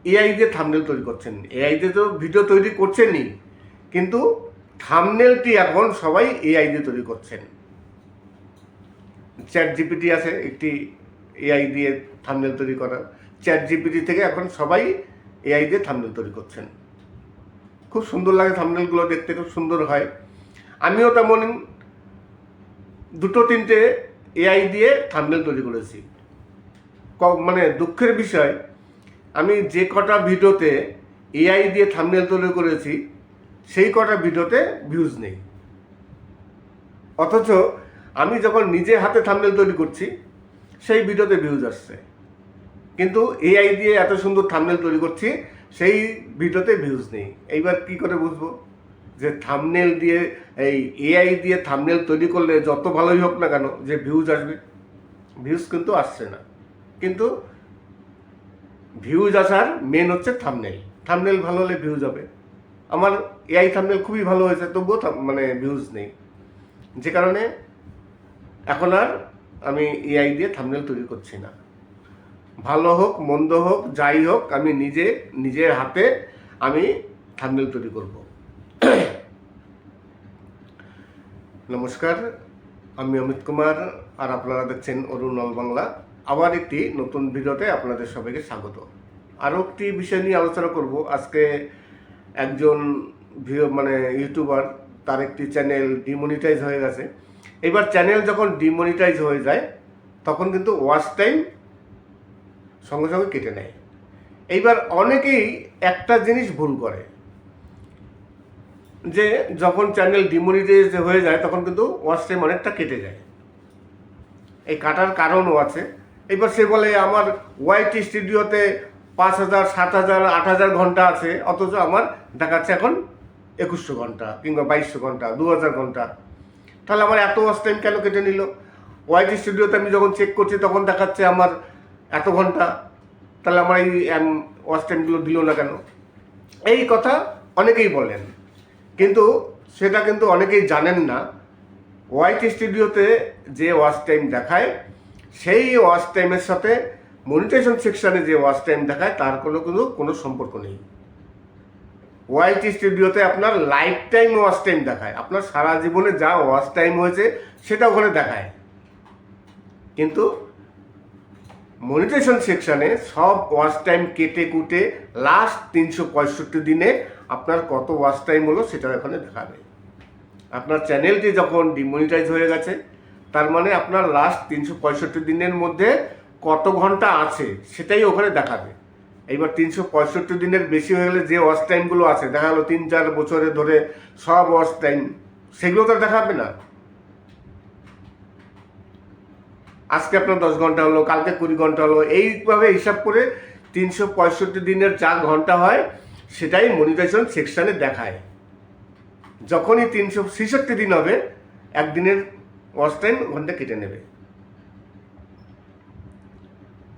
S4: এআই দিয়ে থাম্বনেল তৈরি করছেন, এআই দিয়ে তো ভিডিও তৈরি করছেনই, কিন্তু থাম্বনেলটি এখন সবাই এআই দিয়ে তৈরি করছেন। চ্যাট জিপিটি আছে একটি এআই দিয়ে থাম্বনেল তৈরি করা। চ্যাট জিপিটি থেকে এখন সবাই এআই দিয়ে থাম্বনেল তৈরি করছেন। খুব সুন্দর লাগে, থাম্বনেলগুলো দেখতে খুব সুন্দর হয়। আমিও তেমন দুটো তিনটে এআই দিয়ে থাম্বনেল তৈরি করেছি। মানে দুঃখের বিষয়, আমি যে কটা ভিডিওতে এআই দিয়ে থাম্বনেল তৈরি করেছি সেই কটা ভিডিওতে ভিউজ নেই। অথচ আমি যখন নিজে হাতে থাম্বনেল তৈরি করছি সেই ভিডিওতে ভিউজ আসছে। কিন্তু এআই দিয়ে এত সুন্দর থাম্বনেল তৈরি করছি, সেই ভিডিওতে ভিউজ নেই। এইবার কি করে বুঝবো যে থাম্বনেল দিয়ে, এই এআই দিয়ে থাম্বনেল তৈরি করলে যত ভালোই হোক না কেন যে ভিউজ আসবে? ভিউজ কিন্তু আসছে না। কিন্তু ভিউজ আসার মেন হচ্ছে থাম্বনেল। থাম্বনেল ভালো হলে ভিউজ হবে। আমার এআই থাম্বনেল খুবই ভালো হয়েছে, তবুও মানে ভিউজ নেই। যে কারণে এখন আর আমি এআই দিয়ে থাম্বনেল তৈরি করছি না। ভালো হোক মন্দ হোক যাই হোক, আমি নিজের হাতে আমি থাম্বনেল তৈরি করব। নমস্কার, আমি অমিত কুমার, আর আপনারা দেখছেন অরুণ অল বাংলা। আবার একটি নতুন ভিডিওতে আপনাদের সবাইকে স্বাগত। আরও একটি বিষয় নিয়ে আলোচনা করব। আজকে একজন মানে ইউটিউবার, তার একটি চ্যানেল ডিমনিটাইজ হয়ে গেছে। এবার চ্যানেল যখন ডিমনিটাইজ হয়ে যায় তখন কিন্তু ওয়াচ টাইম সঙ্গে সঙ্গে কেটে নেয়। এইবার অনেকেই একটা জিনিস ভুল করে, যে যখন চ্যানেল ডিমনিটাইজ হয়ে যায় তখন কিন্তু ওয়াচ টাইম অনেকটা কেটে যায়। এই কাটার কারণও আছে। এবার সে বলে আমার ওয়াইটি স্টুডিওতে 5,000, 7,000, 8,000 ঘন্টা আছে, অথচ আমার দেখাচ্ছে এখন 2100 ঘন্টা কিংবা 2200 ঘন্টা, 2000 ঘন্টা। তাহলে আমার এত ওয়াচ টাইম কেন কেটে নিল? ওয়াইটি স্টুডিওতে আমি যখন চেক করছি তখন দেখাচ্ছে আমার এত ঘন্টা, তাহলে আমার এই ওয়াচ টাইমগুলো দিল না কেন? এই কথা অনেকেই বলেন, কিন্তু সেটা কিন্তু অনেকেই জানেন না। ওয়াইটি স্টুডিওতে যে ওয়াচ টাইম দেখায় সেই ওয়াচ টাইমের সাথে মনিটাইজেশন সেকশানে যে ওয়াচ টাইম দেখায় তার কোনো সম্পর্ক নেই। ওয়াইটি স্টুডিওতে আপনার লাইফ টাইম ওয়াচ টাইম দেখায়, আপনার সারা জীবনে যা ওয়াচ টাইম হয়েছে সেটা ওখানে দেখায়। কিন্তু মনিটাইজেশন সেকশানে সব ওয়াচ টাইম কেটে কুটে লাস্ট 365 দিনে আপনার কত ওয়াচ টাইম হলো সেটা ওখানে দেখাবে। আপনার চ্যানেলটি যখন ডিমনিটাইজ হয়ে গেছে তার মানে আপনার লাস্ট 365 দিনের মধ্যে কত ঘন্টা আছে সেটাই ওখানে দেখাবে। এইবার 365 দিনের বেশি হয়ে গেলে যে ওয়াচ টাইমগুলো আছে, দেখা গেলো 3-4 বছরে ধরে সব ওয়াচ টাইম, সেগুলো তো দেখাবে না। আজকে আপনার 10 ঘন্টা হলো, কালকে 20 ঘন্টা হলো, এইভাবে হিসাব করে 365 দিনের যা ঘন্টা হয় সেটাই মনিটাইজেশন সেকশানে দেখায়। যখনই 366 দিন হবে, একদিনের ওয়াচ টাইম ঘন্টা কেটে নেবে।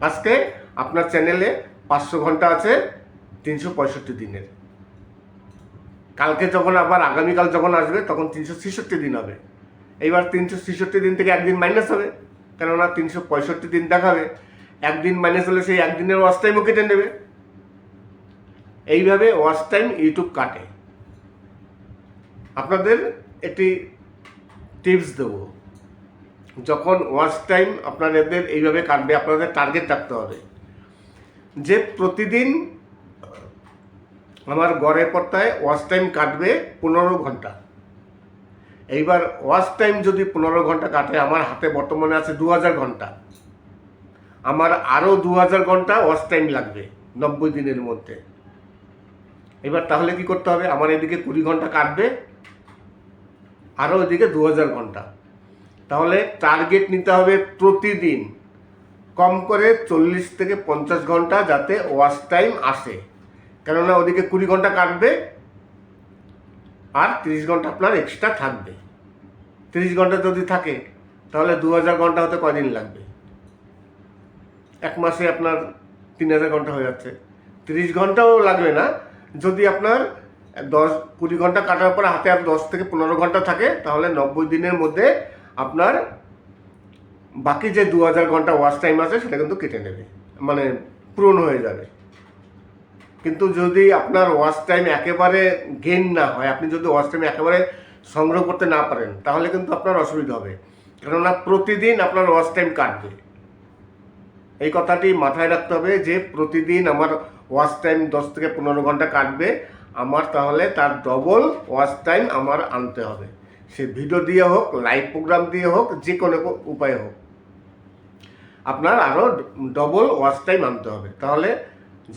S4: আজকে আপনার চ্যানেলে 500 ঘন্টা আছে 365 দিনের, কালকে যখন আবার আগামীকাল যখন আসবে তখন 366 দিন হবে। এইবার 366 দিন থেকে একদিন মাইনাস হবে, কেননা 365 দিন দেখাবে। একদিন মাইনাস হলে সেই একদিনের ওয়াচ টাইমও কেটে নেবে। এইভাবে ওয়াচ টাইম ইউটিউব কাটে। আপনাদের একটি টিপস দেবো, যখন ওয়াচ টাইম আপনাদের এইভাবে কাটবে, আপনাদের টার্গেট রাখতে হবে যে প্রতিদিন আমার গড়ে পড়তায় ওয়াচ টাইম কাটবে 15 ঘন্টা। এইবার ওয়াচ টাইম যদি 15 ঘন্টা কাটে, আমার হাতে বর্তমানে আছে 2000 ঘন্টা, আমার আরও 2000 ঘন্টা ওয়াচ টাইম লাগবে 90 দিনের মধ্যে। এবার তাহলে কি করতে হবে, আমার এদিকে 20 ঘন্টা কাটবে, আরও এদিকে 2000 ঘন্টা। তাহলে টার্গেট নিতে হবে প্রতিদিন কম করে 40 থেকে 50 ঘন্টা যাতে ওয়াচ টাইম আসে, কেননা ওদিকে 20 ঘন্টা কাটবে আর 30 ঘন্টা আপনার এক্সট্রা থাকবে। 30 ঘন্টা যদি থাকে তাহলে 2000 ঘন্টা হতে কয়দিন লাগবে? এক মাসে আপনার 3000 ঘন্টা হয়ে যাচ্ছে। 30 ঘন্টাও লাগবে না, যদি আপনার 20 ঘন্টা কাটার পর হাতে আর 10 থেকে 15 ঘন্টা থাকে, তাহলে 90 দিনের মধ্যে আপনার বাকি যে 2000 ঘন্টা ওয়াচ টাইম আছে সেটা কিন্তু কেটে নেবে, মানে পূরণ হয়ে যাবে। কিন্তু যদি আপনার ওয়াচ টাইম একেবারে গেইন না হয়, আপনি যদি ওয়াচ টাইম একেবারে সংগ্রহ করতে না পারেন, তাহলে কিন্তু আপনার অসুবিধা হবে, কেননা প্রতিদিন আপনার ওয়াচ টাইম কাটবে। এই কথাটি মাথায় রাখতে হবে যে প্রতিদিন আমার ওয়াচ টাইম 10 থেকে 15 ঘন্টা কাটবে, আমার তাহলে তার ডবল ওয়াচ টাইম আমার আনতে হবে। সে ভিডিও দিয়ে হোক, লাইভ প্রোগ্রাম দিয়ে হোক, যে কোনো উপায়ে হোক, আপনার আরও ডবল ওয়াচ টাইম আনতে হবে। তাহলে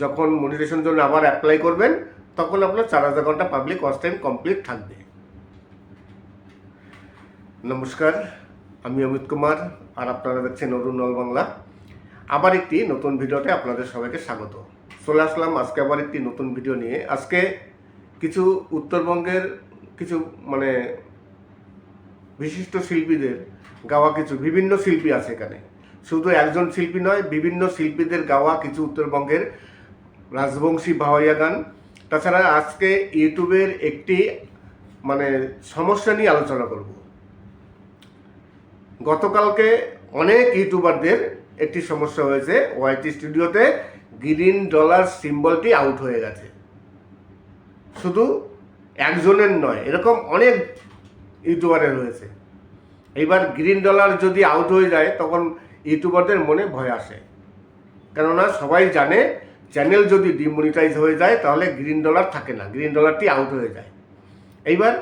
S4: যখন মনিটাইজেশন জন্য আবার অ্যাপ্লাই করবেন, তখন আপনার 4000 ঘন্টা পাবলিক ওয়াচ টাইম কমপ্লিট থাকবে। নমস্কার, আমি অমিত কুমার, আর আপনারা দেখছেন অরুণ নল বাংলা। আবার একটি নতুন ভিডিওতে আপনাদের সবাইকে স্বাগত। চলে আসলাম আজকে আবার একটি নতুন ভিডিও নিয়ে। আজকে কিছু উত্তরবঙ্গের কিছু মানে বিশিষ্ট শিল্পীদের গাওয়া, কিছু বিভিন্ন শিল্পী আছে এখানে, শুধু একজন শিল্পী নয়, বিভিন্ন শিল্পীদের গাওয়া কিছু উত্তরবঙ্গের রাজবংশী ভাওয়াইয়া গান। তাছাড়া আজকে ইউটিউবের একটি মানে সমস্যা নিয়ে আলোচনা করব। গতকালকে অনেক ইউটিউবারদের একটি সমস্যা হয়েছে, ওয়াইটি স্টুডিওতে গ্রিন ডলার সিম্বলটি আউট হয়ে গেছে। শুধু একজনের নয়, এরকম অনেক ইউটিউবারের হয়েছে। এইবার গ্রিন ডলার যদি আউট হয়ে যায়, তখন ইউটিউবারদের মনে ভয় আসে, কেননা সবাই জানে চ্যানেল যদি ডিমনিটাইজ হয়ে যায় তাহলে গ্রিন ডলার থাকে না, গ্রিন ডলারটি আউট হয়ে যায়। এইবার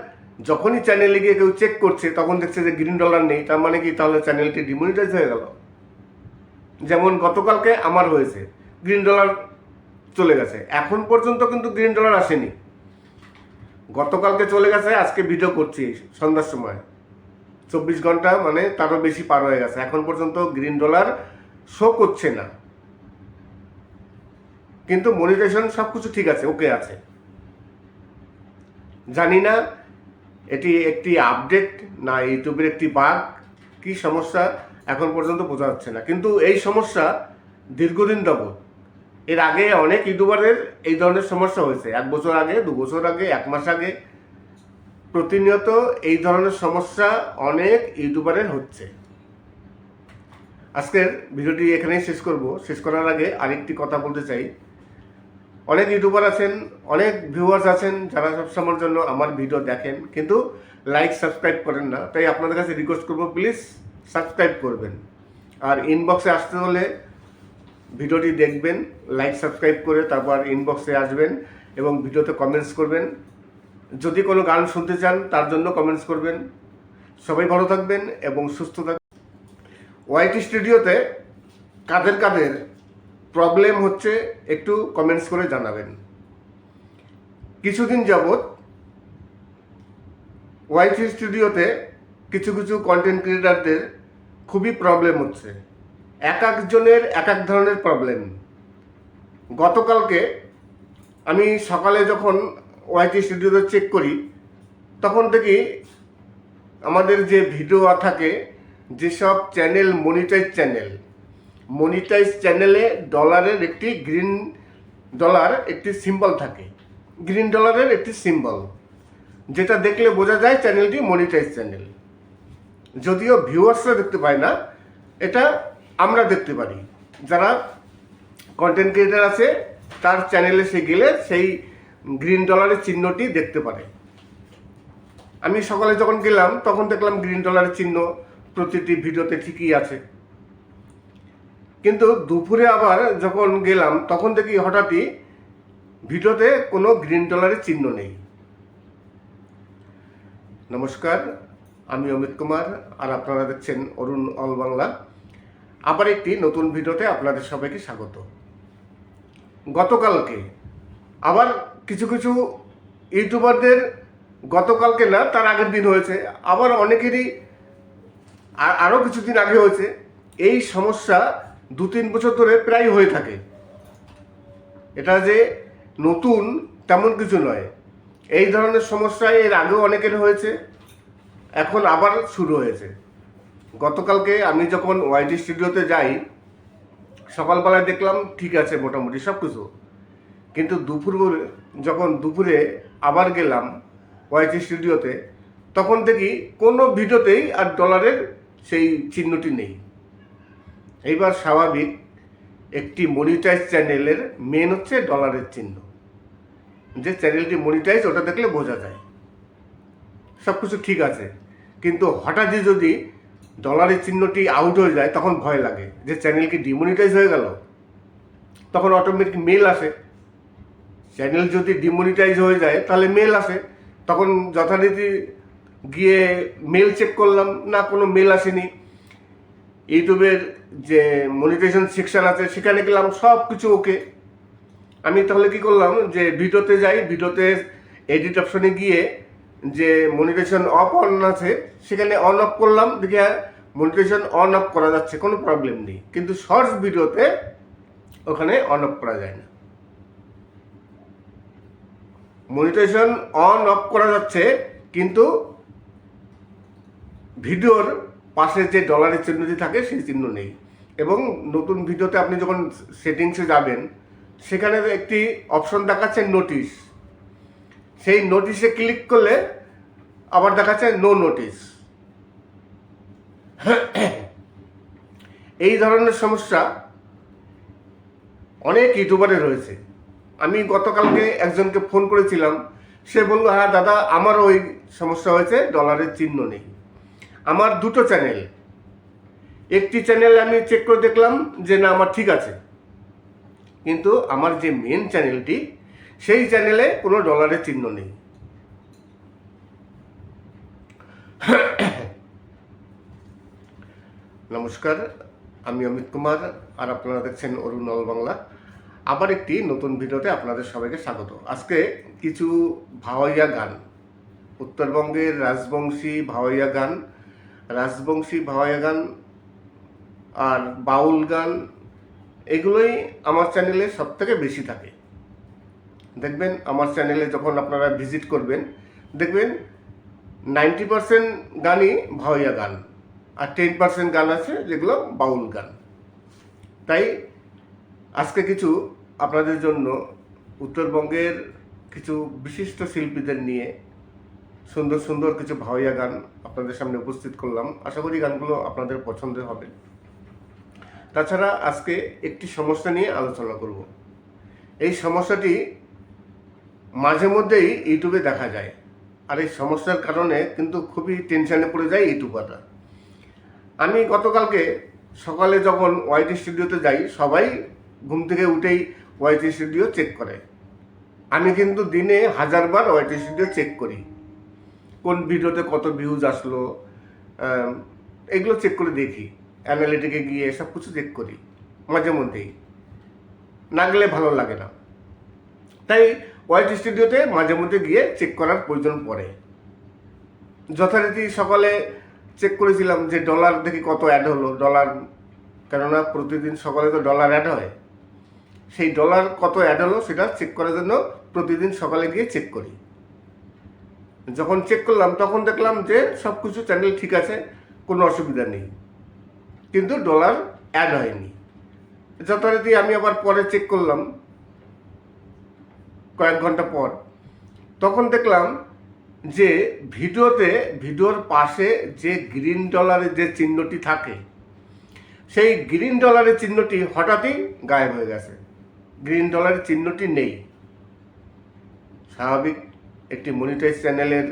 S4: যখনই চ্যানেলে গিয়ে কেউ চেক করছে, তখন দেখছে যে গ্রিন ডলার নেই, তার মানে কি তাহলে চ্যানেলটি ডিমনিটাইজ হয়ে গেল। যেমন গতকালকে আমার হয়েছে, গ্রিন ডলার চলে গেছে, এখন পর্যন্ত কিন্তু গ্রিন ডলার আসেনি। গতকালকে চলে গেছে, আজকে ভিডিও করছি সন্ধ্যার সময়, 24 ঘন্টা মানে তারও বেশি পার হয়ে গেছে, এখন পর্যন্ত গ্রিন ডলার শো করছে না। কিন্তু মনিটাইজেশন সব কিছু ঠিক আছে, ওকে আছে। জানি না এটি একটি আপডেট না ইউটিউবের একটি বাগ, কি সমস্যা এখন পর্যন্ত বোঝা যাচ্ছে না। কিন্তু এই সমস্যা দীর্ঘদিন যাবত, এর আগে অনেক ইউটিউবারের এই ধরনের সমস্যা হয়েছে, 1 বছর আগে, 2 বছর আগে, 1 মাস আগে, প্রতিনিয়ত এই ধরনের সমস্যা অনেক ইউটিউবারের হচ্ছে। আজকের ভিডিওটি এখানেই শেষ করব। শেষ করার আগে আরেকটি কথা বলতে চাই, অনেক ইউটিউবার আছেন, অনেক ভিউয়ার্স আছেন যারা সবসময়ের জন্য আমার ভিডিও দেখেন, কিন্তু লাইক সাবস্ক্রাইব করেন না। তাই আপনাদের কাছে রিকোয়েস্ট করব, প্লিজ সাবস্ক্রাইব করবেন। আর ইনবক্সে আসতে হলে ভিডিওটি দেখবেন, লাইক সাবস্ক্রাইব করে তারপর ইনবক্সে আসবেন এবং ভিডিওতে কমেন্টস করবেন। যদি কোনো গান শুনতে চান তার জন্য কমেন্টস করবেন। সবাই ভালো থাকবেন এবং সুস্থ থাকবেন। ওয়াইটি স্টুডিওতে কাদের কাদের প্রবলেম হচ্ছে একটু কমেন্টস করে জানাবেন। কিছুদিন যাবৎ ওয়াইটি স্টুডিওতে কিছু কিছু কন্টেন্ট ক্রিয়েটারদের খুবই প্রবলেম হচ্ছে, এক একজনের এক এক ধরনের প্রবলেম। গতকালকে আমি সকালে যখন ওয়াইটি স্টুডিওতে চেক করি, তখন দেখি আমাদের যে ভিডিও থাকে, যেসব চ্যানেল মনিটাইজ চ্যানেলে ডলারের একটি গ্রিন ডলার একটি সিম্বল থাকে, গ্রিন ডলারের একটি সিম্বল, যেটা দেখলে বোঝা যায় চ্যানেলটি মনিটাইজ চ্যানেল। যদিও ভিউয়ার্সরা দেখতে পায় না, এটা আমরা দেখতে পারি। যারা কন্টেন্ট ক্রিয়েটার আছে তার চ্যানেলে সে গেলে সেই গ্রিন ডলারের চিহ্নটি দেখতে পারে। আমি সকালে যখন গেলাম তখন দেখলাম গ্রিন ডলারের চিহ্ন প্রতিটি ভিডিওতে ঠিকই আছে, কিন্তু দুপুরে আবার যখন গেলাম তখন দেখি হঠাৎই ভিডিওতে কোনো গ্রিন ডলারের চিহ্ন নেই। নমস্কার, আমি অমিত কুমার, আর আপনারা দেখছেন অরুণ অল বাংলা। আবার একটি নতুন ভিডিওতে আপনাদের সবাইকে স্বাগত। গতকালকে আবার কিছু কিছু ইউটিউবারদের, গতকালকে না তার আগের দিন হয়েছে, আবার অনেকেরই আরও কিছুদিন আগে হয়েছে। এই সমস্যা 2-3 বছর ধরে প্রায় হয়ে থাকে। এটা যে নতুন তেমন কিছু নয়। এই ধরনের সমস্যা এর আগেও অনেকের হয়েছে, এখন আবার শুরু হয়েছে। গতকালকে আমি যখন ওয়াইটি স্টুডিওতে যাই, সকালবেলায় দেখলাম ঠিক আছে মোটামুটি সব কিছু, কিন্তু দুপুরে আবার গেলাম ওয়াইটি স্টুডিওতে, তখন দেখি কোনো ভিডিওতেই আর ডলারের সেই চিহ্নটি নেই। এইবার স্বাভাবিক, একটি মনিটাইজ চ্যানেলের মেন হচ্ছে ডলারের চিহ্ন। যে চ্যানেলটি মনিটাইজ ওটা দেখলে বোঝা যায় সব কিছু ঠিক আছে, কিন্তু হঠাৎই যদি ডলারের চিহ্নটি আউট হয়ে যায় তখন ভয় লাগে যে চ্যানেল কি ডিমনিটাইজ হয়ে গেল। তখন অটোমেটিক মেল আসে। চ্যানেল যদি ডিমনিটাইজ হয়ে যায় তাহলে মেল আসে, তখন যথারীতি গিয়ে মেল চেক করলাম, না কোনো মেল আসেনি। ইউটিউবের যে মনিটাইজেশন সেকশন আছে সেখানে গেলাম, সব কিছু ওকে। আমি তাহলে কি করলাম, যে ভিডিওতে যাই, ভিডিওতে এডিট অপশনে গিয়ে যে মনিটাইজেশন অফ অন আছে সেখানে অন অফ করলাম, দেখি মনিটাইজেশন অন অফ করা যাচ্ছে, কোনো প্রবলেম নেই। কিন্তু শর্টস ভিডিওতে ওখানে অন অফ করা যায় না। মনিটাইজেশন অন অফ করা যাচ্ছে, কিন্তু ভিডিওর পাশে যে ডলারের চিহ্নটি থাকে সেই চিহ্ন নেই। এবং নতুন ভিডিওতে আপনি যখন সেটিংসে যাবেন সেখানে একটি অপশন দেখাচ্ছে নোটিশ, সেই নোটিশে ক্লিক করলে আবার দেখাচ্ছে নো নোটিশ। এই ধরনের সমস্যা অনেক ইউটিউবারের রয়েছে। আমি গতকালকে একজনকে ফোন করেছিলাম, সে বলল হ্যাঁ দাদা আমারও ওই সমস্যা হয়েছে, ডলারের চিহ্ন নেই। আমার দুটো চ্যানেল, একটি চ্যানেল আমি চেক করে দেখলাম যে না আমার ঠিক আছে, কিন্তু আমার যে মেন চ্যানেলটি সেই চ্যানেলে কোনো ডলারের চিহ্ন নেই। নমস্কার, আমি অমিত কুমার, আর আপনারা দেখছেন অরুণ অল বাংলা। আবার একটি নতুন ভিডিওতে আপনাদের সবাইকে স্বাগত। আজকে কিছু ভাওয়াইয়া গান, উত্তরবঙ্গের রাজবংশী ভাওয়াইয়া গান আর বাউল গান, এগুলোই আমার চ্যানেলে সব থেকে বেশি থাকে। দেখবেন আমার চ্যানেলে যখন আপনারা ভিজিট করবেন দেখবেন 90% গানই ভাওয়াইয়া গান, আর 10% গান আছে যেগুলো বাউল গান। তাই আজকে কিছু আপনাদের জন্য উত্তরবঙ্গের কিছু বিশিষ্ট শিল্পীদের নিয়ে সুন্দর সুন্দর কিছু ভাওয়াইয়া গান আপনাদের সামনে উপস্থিত করলাম। আশা করি গানগুলো আপনাদের পছন্দের হবে। তাছাড়া আজকে একটি সমস্যা নিয়ে আলোচনা করব। এই সমস্যাটি মাঝে মধ্যেই ইউটিউবে দেখা যায়, আর এই সমস্যার কারণে কিন্তু খুবই টেনশনে পড়ে যায় ইউটিউবাররা। আমি গতকালকে সকালে যখন ওয়াইটি স্টুডিওতে যাই, সবাই ঘুম থেকে উঠেই ওয়াইটি স্টুডিও চেক করে। আমি কিন্তু দিনে 1000 বার ওয়াইটি স্টুডিও চেক করি, কোন ভিডিওতে কত ভিউজ আসলো, এগুলো চেক করে দেখি। অ্যানালিটিকে গিয়ে সব কিছু চেক করি মাঝে মধ্যেই, না গেলে ভালো লাগে না। তাই ওয়াইটি স্টুডিওতে মাঝে মধ্যে গিয়ে চেক করার প্রয়োজন পড়ে। যথারীতি সকালে চেক করেছিলাম যে ডলার দেখি কত অ্যাড হলো, ডলার, কেননা প্রতিদিন সকালে তো ডলার অ্যাড হয়, সেই ডলার কত অ্যাড হলো সেটা চেক করার জন্য প্রতিদিন সকালে গিয়ে চেক করি। যখন চেক করলাম তখন দেখলাম যে সব কিছু চ্যানেল ঠিক আছে, কোনো অসুবিধা নেই, কিন্তু ডলার অ্যাড হয়নি। যথারীতি আমি আবার পরে চেক করলাম কয়েক ঘন্টা পর, তখন দেখলাম যে ভিডিওর পাশে যে গ্রিন ডলারের যে চিহ্নটি থাকে সেই গ্রিন ডলারের চিহ্নটি হঠাৎই গায়েব হয়ে গেছে, গ্রিন ডলারের চিহ্নটি নেই। স্বাভাবিক একটি মনিটাইজ চ্যানেলের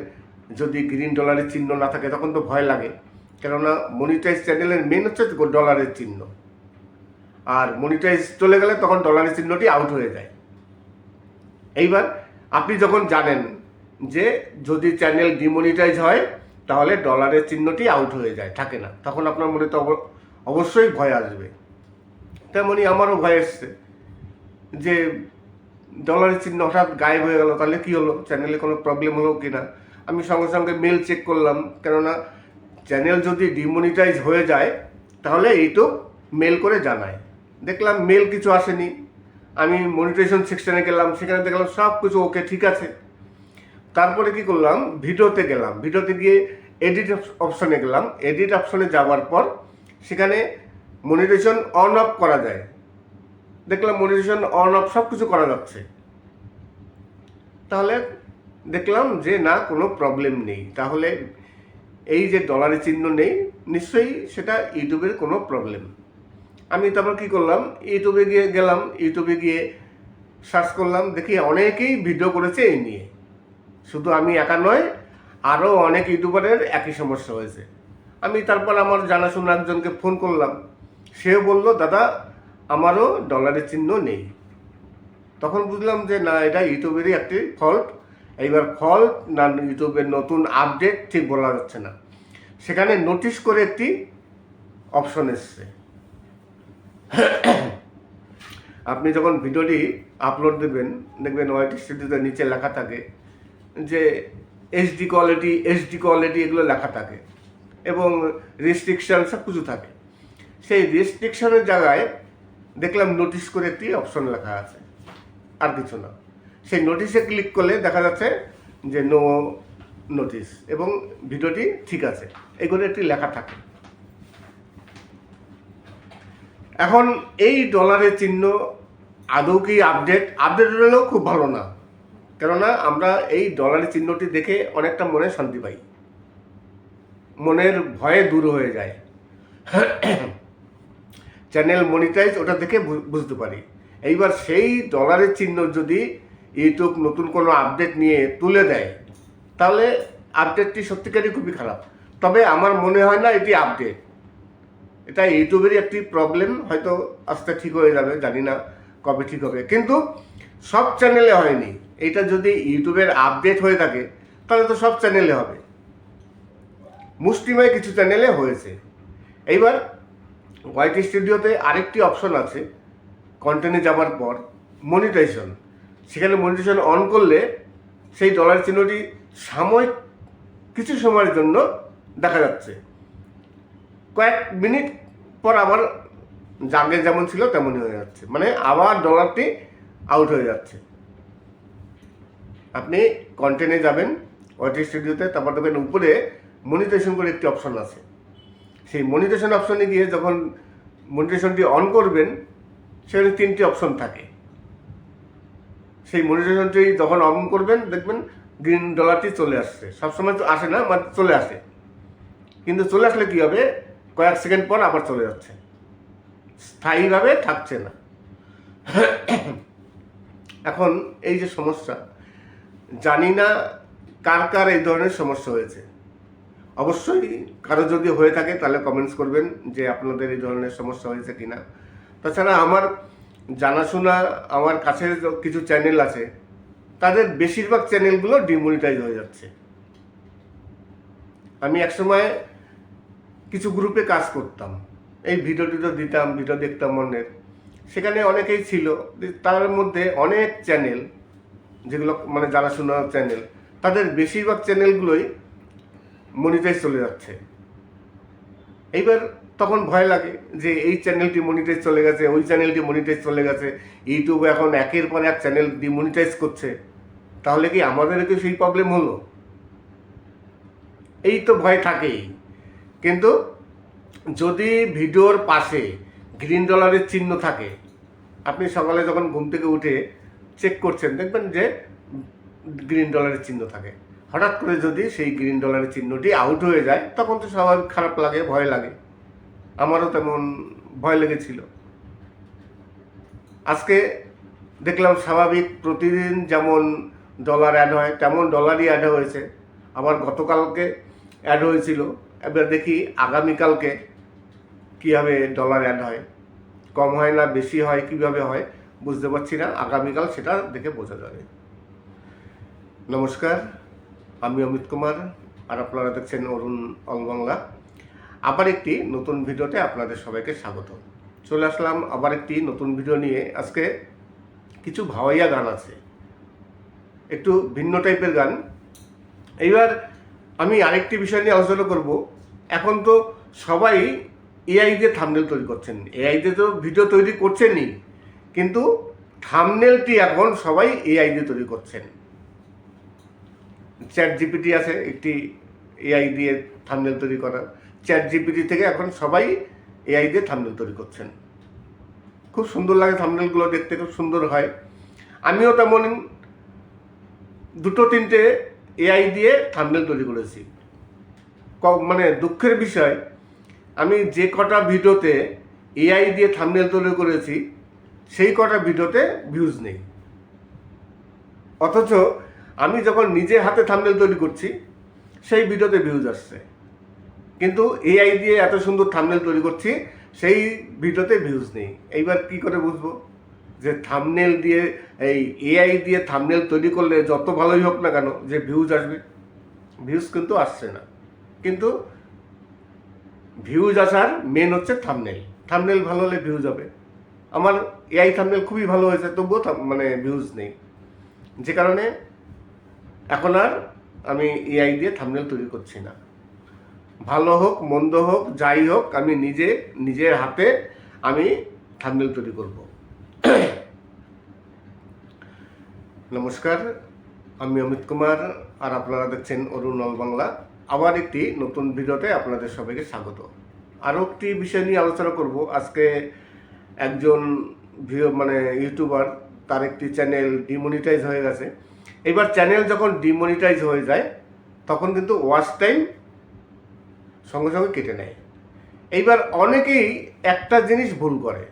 S4: যদি গ্রিন ডলারের চিহ্ন না থাকে তখন তো ভয় লাগে, কেননা মনিটাইজ চ্যানেলের মেন হচ্ছে ডলারের চিহ্ন, আর মনিটাইজ চলে গেলে তখন ডলারের চিহ্নটি আউট হয়ে যায়। এইবার আপনি যখন জানেন যে যদি চ্যানেল ডিমনিটাইজ হয় তাহলে ডলারের চিহ্নটি আউট হয়ে যায়, থাকে না, তখন আপনার মনে তো অবশ্যই ভয় আসবে। তেমনই আমারও ভয় এসছে যে ডলারের চিহ্ন হঠাৎ গায়েব হয়ে গেল, তাহলে কি হলো, চ্যানেলে কোনো প্রবলেম হলো কি না। আমি সঙ্গে সঙ্গে মেল চেক করলাম, কেননা চ্যানেল যদি ডিমনিটাইজ হয়ে যায় তাহলে ইউটিউব মেল করে জানায়। দেখলাম মেল কিছু আসেনি। আমি মনিটাইজেশন সেকশনে গেলাম, সেখানে দেখলাম সব কিছু ওকে, ঠিক আছে। তারপরে কি করলাম, ভিডিওতে গেলাম, ভিডিওতে গিয়ে এডিট অপশনে গেলাম। এডিট অপশনে যাওয়ার পর সেখানে মনিটাইজেশন অন অফ করা যায়। দেখলাম মনিটাইজেশন অন অফ সব কিছু করা যাচ্ছে। তাহলে দেখলাম যে না, কোনো প্রবলেম নেই। তাহলে এই যে ডলারের চিহ্ন নেই, নিশ্চয়ই সেটা ইউটিউবের কোনো প্রবলেম। আমি তারপর কি করলাম, ইউটিউবে গেলাম, ইউটিউবে গিয়ে সার্চ করলাম, দেখি অনেকেই ভিডিও করেছে এই নিয়ে। শুধু আমি একা নয়, আরও অনেক ইউটিউবারের একই সমস্যা হয়েছে। আমি তারপর আমার জানাশোনা একজনকে ফোন করলাম, সেও বলল দাদা আমারও ডলারের চিহ্ন নেই। তখন বুঝলাম যে না, এটা ইউটিউবেরই একটি ফল্ট। এইবার ফল্ট না ইউটিউবের নতুন আপডেট ঠিক বলা যাচ্ছে না। সেখানে নোটিশ করে একটি অপশন এসছে। আপনি যখন ভিডিওটি আপলোড দেবেন, দেখবেন ওয়াইটি স্টুডিওতে নিচে লেখা থাকে যে এইচডি কোয়ালিটি এগুলো লেখা থাকে এবং রেস্ট্রিকশান সব কিছু থাকে। সেই রেস্ট্রিকশনের জায়গায় দেখলাম নোটিশ করে একটি অপশন লেখা আছে, আর কিছু না। সেই নোটিশে ক্লিক করলে দেখা যাচ্ছে যে নো নোটিশ এবং ভিডিওটি ঠিক আছে, এগুলো একটি লেখা থাকে। এখন এই ডলারের চিহ্ন আদৌ কি আপডেট হলেও খুব ভালো না, কেননা আমরা এই ডলারের চিহ্নটি দেখে অনেকটা মনে শান্তি পাই, মনের ভয়ে দূর হয়ে যায়। চ্যানেল মনিটাইজ ওটা দেখে বুঝতে পারি। এইবার সেই ডলারের চিহ্ন যদি ইউটিউব নতুন কোনো আপডেট নিয়ে তুলে দেয়, তাহলে আপডেটটি সত্যিকারই খুবই খারাপ। তবে আমার মনে হয় না এটি আপডেট, এটা ইউটিউবেরই একটি প্রবলেম। হয়তো আস্তে ঠিক হয়ে যাবে, জানি না কবে ঠিক হবে, কিন্তু সব চ্যানেলে হয়নি। এটা যদি ইউটিউবের আপডেট হয়ে থাকে তাহলে তো সব চ্যানেলে হবে, মুষ্টিমেয় কিছু চ্যানেলে হয়েছে। এইবার ওয়াইটি স্টুডিওতে আরেকটি অপশন আছে, কন্টেন্টে যাওয়ার পর মনিটাইজেশন। সেখানে মনিটাইজেশন অন করলে সেই ডলার চিহ্নটি সাময়িক কিছু সময়ের জন্য দেখা যাচ্ছে, কয়েক মিনিট পর আবার জাগে যেমন ছিল তেমনই হয়ে যাচ্ছে, মানে আবার ডলারটি আউট হয়ে যাচ্ছে। আপনি কন্টেন্টে যাবেন ওয়াইটি স্টুডিওতে, তারপর দেখবেন উপরে মনিটাইজেশন করে একটি অপশন আছে। সেই মনিটাইজেশন অপশনে গিয়ে যখন মনিটাইজেশনটি অন করবেন, সেখানে 3টি অপশন থাকে। সেই মনিটাইজেশনটি যখন অন করবেন দেখবেন গ্রিন ডলারটি চলে আসছে। সবসময় তো আসে না, মানে চলে আসে, কিন্তু চলে আসলে কী হবে, কয়েক সেকেন্ড পর আবার চলে যাচ্ছে, স্থায়ীভাবে থাকছে না। এখন এই যে সমস্যা, জানি না কার কার এই ধরনের সমস্যা হয়েছে। অবশ্যই কারো যদি হয়ে থাকে তাহলে কমেন্টস করবেন যে আপনাদের এই ধরনের সমস্যা হয়েছে কিনা। তাছাড়া আমার জানাশোনা আমার কাছে কিছু চ্যানেল আছে, তাদের বেশিরভাগ চ্যানেলগুলো ডিমনিটাইজ হয়ে যাচ্ছে। আমি একসময় কিছু গ্রুপে কাজ করতাম, এই ভিডিও দিতাম, ভিডিও দেখতাম অন্যের, সেখানে অনেকেই ছিল, তার মধ্যে অনেক চ্যানেল যেগুলো মানে জানাশোনা চ্যানেল, তাদের বেশিরভাগ চ্যানেলগুলোই মনিটাইজ চলে যাচ্ছে। এইবার তখন ভয় লাগে যে এই চ্যানেলটি মনিটাইজ চলে গেছে, ওই চ্যানেলটি মনিটাইজ চলে গেছে, ইউটিউবে এখন একের পর এক চ্যানেল ডিমনিটাইজ করছে, তাহলে কি আমাদেরও কি সেই প্রবলেম হলো? এই তো ভয় থাকেই। কিন্তু যদি ভিডিওর পাশে গ্রিন ডলারের চিহ্ন থাকে, আপনি সকালে যখন ঘুম থেকে উঠে চেক করছেন, দেখবেন যে গ্রিন ডলারের চিহ্ন থাকে। হঠাৎ করে যদি সেই গ্রিন ডলারের চিহ্নটি আউট হয়ে যায়, তখন তো স্বাভাবিক খারাপ লাগে, ভয় লাগে। আমারও তেমন ভয় লেগেছিল। আজকে দেখলাম স্বাভাবিক প্রতিদিন যেমন ডলার অ্যাড হয় তেমন ডলারই অ্যাড হয়েছে। আবার গতকালকে অ্যাড হয়েছিল, এবার দেখি আগামীকালকে কীভাবে ডলার অ্যাড হয়, কম হয় না বেশি হয়, কিভাবে হয় বুঝতে পারছি না। আগামীকাল সেটা দেখে বোঝা যাবে। নমস্কার, আমি অমিত কুমার, আর আপনারা দেখছেন অরুণ অল বাংলা। আবার একটি নতুন ভিডিওতে আপনাদের সবাইকে স্বাগত। চলে আসলাম আবার একটি নতুন ভিডিও নিয়ে। আজকে কিছু ভাওয়াইয়া গান আছে, একটু ভিন্ন টাইপের গান। এইবার আমি আরেকটি বিষয় নিয়ে আলোচনা করব। এখন তো সবাই এআই দিয়ে থাম্বনেল তৈরি করছেন, এআই দিয়ে তো ভিডিও তৈরি করছেনই, কিন্তু থাম্বনেলটি এখন সবাই এআই দিয়ে তৈরি করছেন। চ্যাট জিপিটি আছে একটি এআই দিয়ে থাম্বনেল তৈরি করা, চ্যাট জিপিটি থেকে এখন সবাই এআই দিয়ে থাম্বনেল তৈরি করছেন। খুব সুন্দর লাগে, থাম্বনেলগুলো দেখতে খুব সুন্দর হয়। আমিও তেমন 2-3টে এআই দিয়ে থাম্বনেল তৈরি করেছি। মানে দুঃখের বিষয়, আমি যে কটা ভিডিওতে এআই দিয়ে থাম্বনেল তৈরি করেছি সেই কটা ভিডিওতে ভিউজ নেই, অথচ আমি যখন নিজে হাতে থাম্বনেল তৈরি করছি সেই ভিডিওতে ভিউজ আসছে। কিন্তু এআই দিয়ে এত সুন্দর থাম্বনেল তৈরি করছি সেই ভিডিওতে ভিউজ নেই। এইবার কি করে বুঝবো যে থাম্বনেল দিয়ে, এই এআই দিয়ে থাম্বনেল তৈরি করলে যত ভালোই হোক না কেন যে ভিউজ আসবে? ভিউজ কিন্তু আসছে না। কিন্তু ভিউজ আসার মেন হচ্ছে থাম্বনেল। থাম্বনেল ভালো হলে ভিউজ হবে। আমার এআই থাম্বনেল খুবই ভালো হয়েছে, তবুও মানে ভিউজ নেই, যে কারণে এখন আর আমি এআই দিয়ে থাম্বনেল তৈরি করছি না। ভালো হোক মন্দ হোক যাই হোক, আমি নিজের হাতে আমি থাম্বনেল তৈরি করব। নমস্কার, আমি অমিত কুমার, আর আপনারা দেখছেন অরুণ অল বাংলা। আবার একটি নতুন ভিডিওতে আপনাদের সবাইকে স্বাগত। আরও একটি বিষয় নিয়ে আলোচনা করব। আজকে একজন মানে ইউটিউবার, তার একটি চ্যানেল ডিমনিটাইজ হয়ে গেছে। এবার চ্যানেল যখন ডিমনিটাইজ হয়ে যায় তখন কিন্তু ওয়াচ টাইম সঙ্গে সঙ্গে কেটে নেয়। এইবার অনেকেই একটা জিনিস ভুল করে,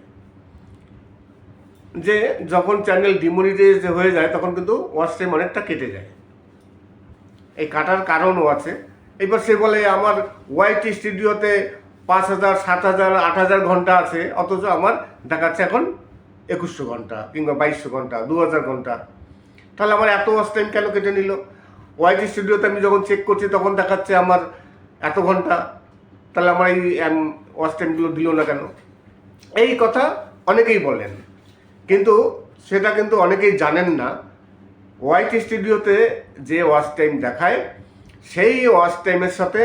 S4: যে যখন চ্যানেল ডিমনিটাইজ হয়ে যায় তখন কিন্তু ওয়াচ টাইম অনেকটা কেটে যায়। এই কাটার কারণও আছে। এবার সে বলে আমার ওয়াইটি স্টুডিওতে 5,000, 7,000, 8,000 ঘন্টা আছে, অথচ আমার দেখাচ্ছে এখন 2100 ঘন্টা কিংবা 2200 ঘন্টা, 2000 ঘন্টা। তাহলে আমার এত ওয়াচ টাইম কেন কেটে নিল? ওয়াইটি স্টুডিওতে আমি যখন চেক করছি তখন দেখাচ্ছে আমার এত ঘন্টা, তাহলে আমার এই ওয়াচ টাইমগুলো দিল না কেন? এই কথা অনেকেই বলেন, কিন্তু সেটা কিন্তু অনেকেই জানেন না। ওয়াইটি স্টুডিওতে যে ওয়াচ টাইম দেখায় সেই ওয়াচ টাইমের সাথে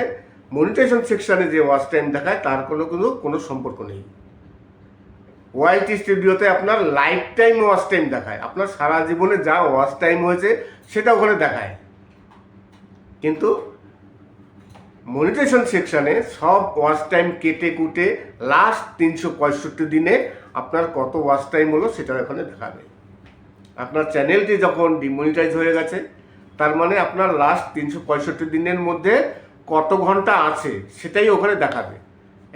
S4: মনিটাইজেশন সেকশানে যে ওয়াচ টাইম দেখায় তার কোনো সম্পর্ক নেই। ওয়াইটি স্টুডিওতে আপনার লাইফ টাইম ওয়াচ টাইম দেখায়, আপনার সারা জীবনে যা ওয়াচ টাইম হয়েছে সেটা ওখানে দেখায়। কিন্তু মনিটাইজেশন সেকশানে সব ওয়াচ টাইম কেটে কুটে লাস্ট 365 দিনে আপনার কত ওয়াচ টাইম হলো সেটা ওখানে দেখাবে। আপনার চ্যানেলটি যখন ডিমনিটাইজ হয়ে গেছে তার মানে আপনার লাস্ট 365 দিনের মধ্যে কত ঘন্টা আছে সেটাই ওখানে দেখাবে।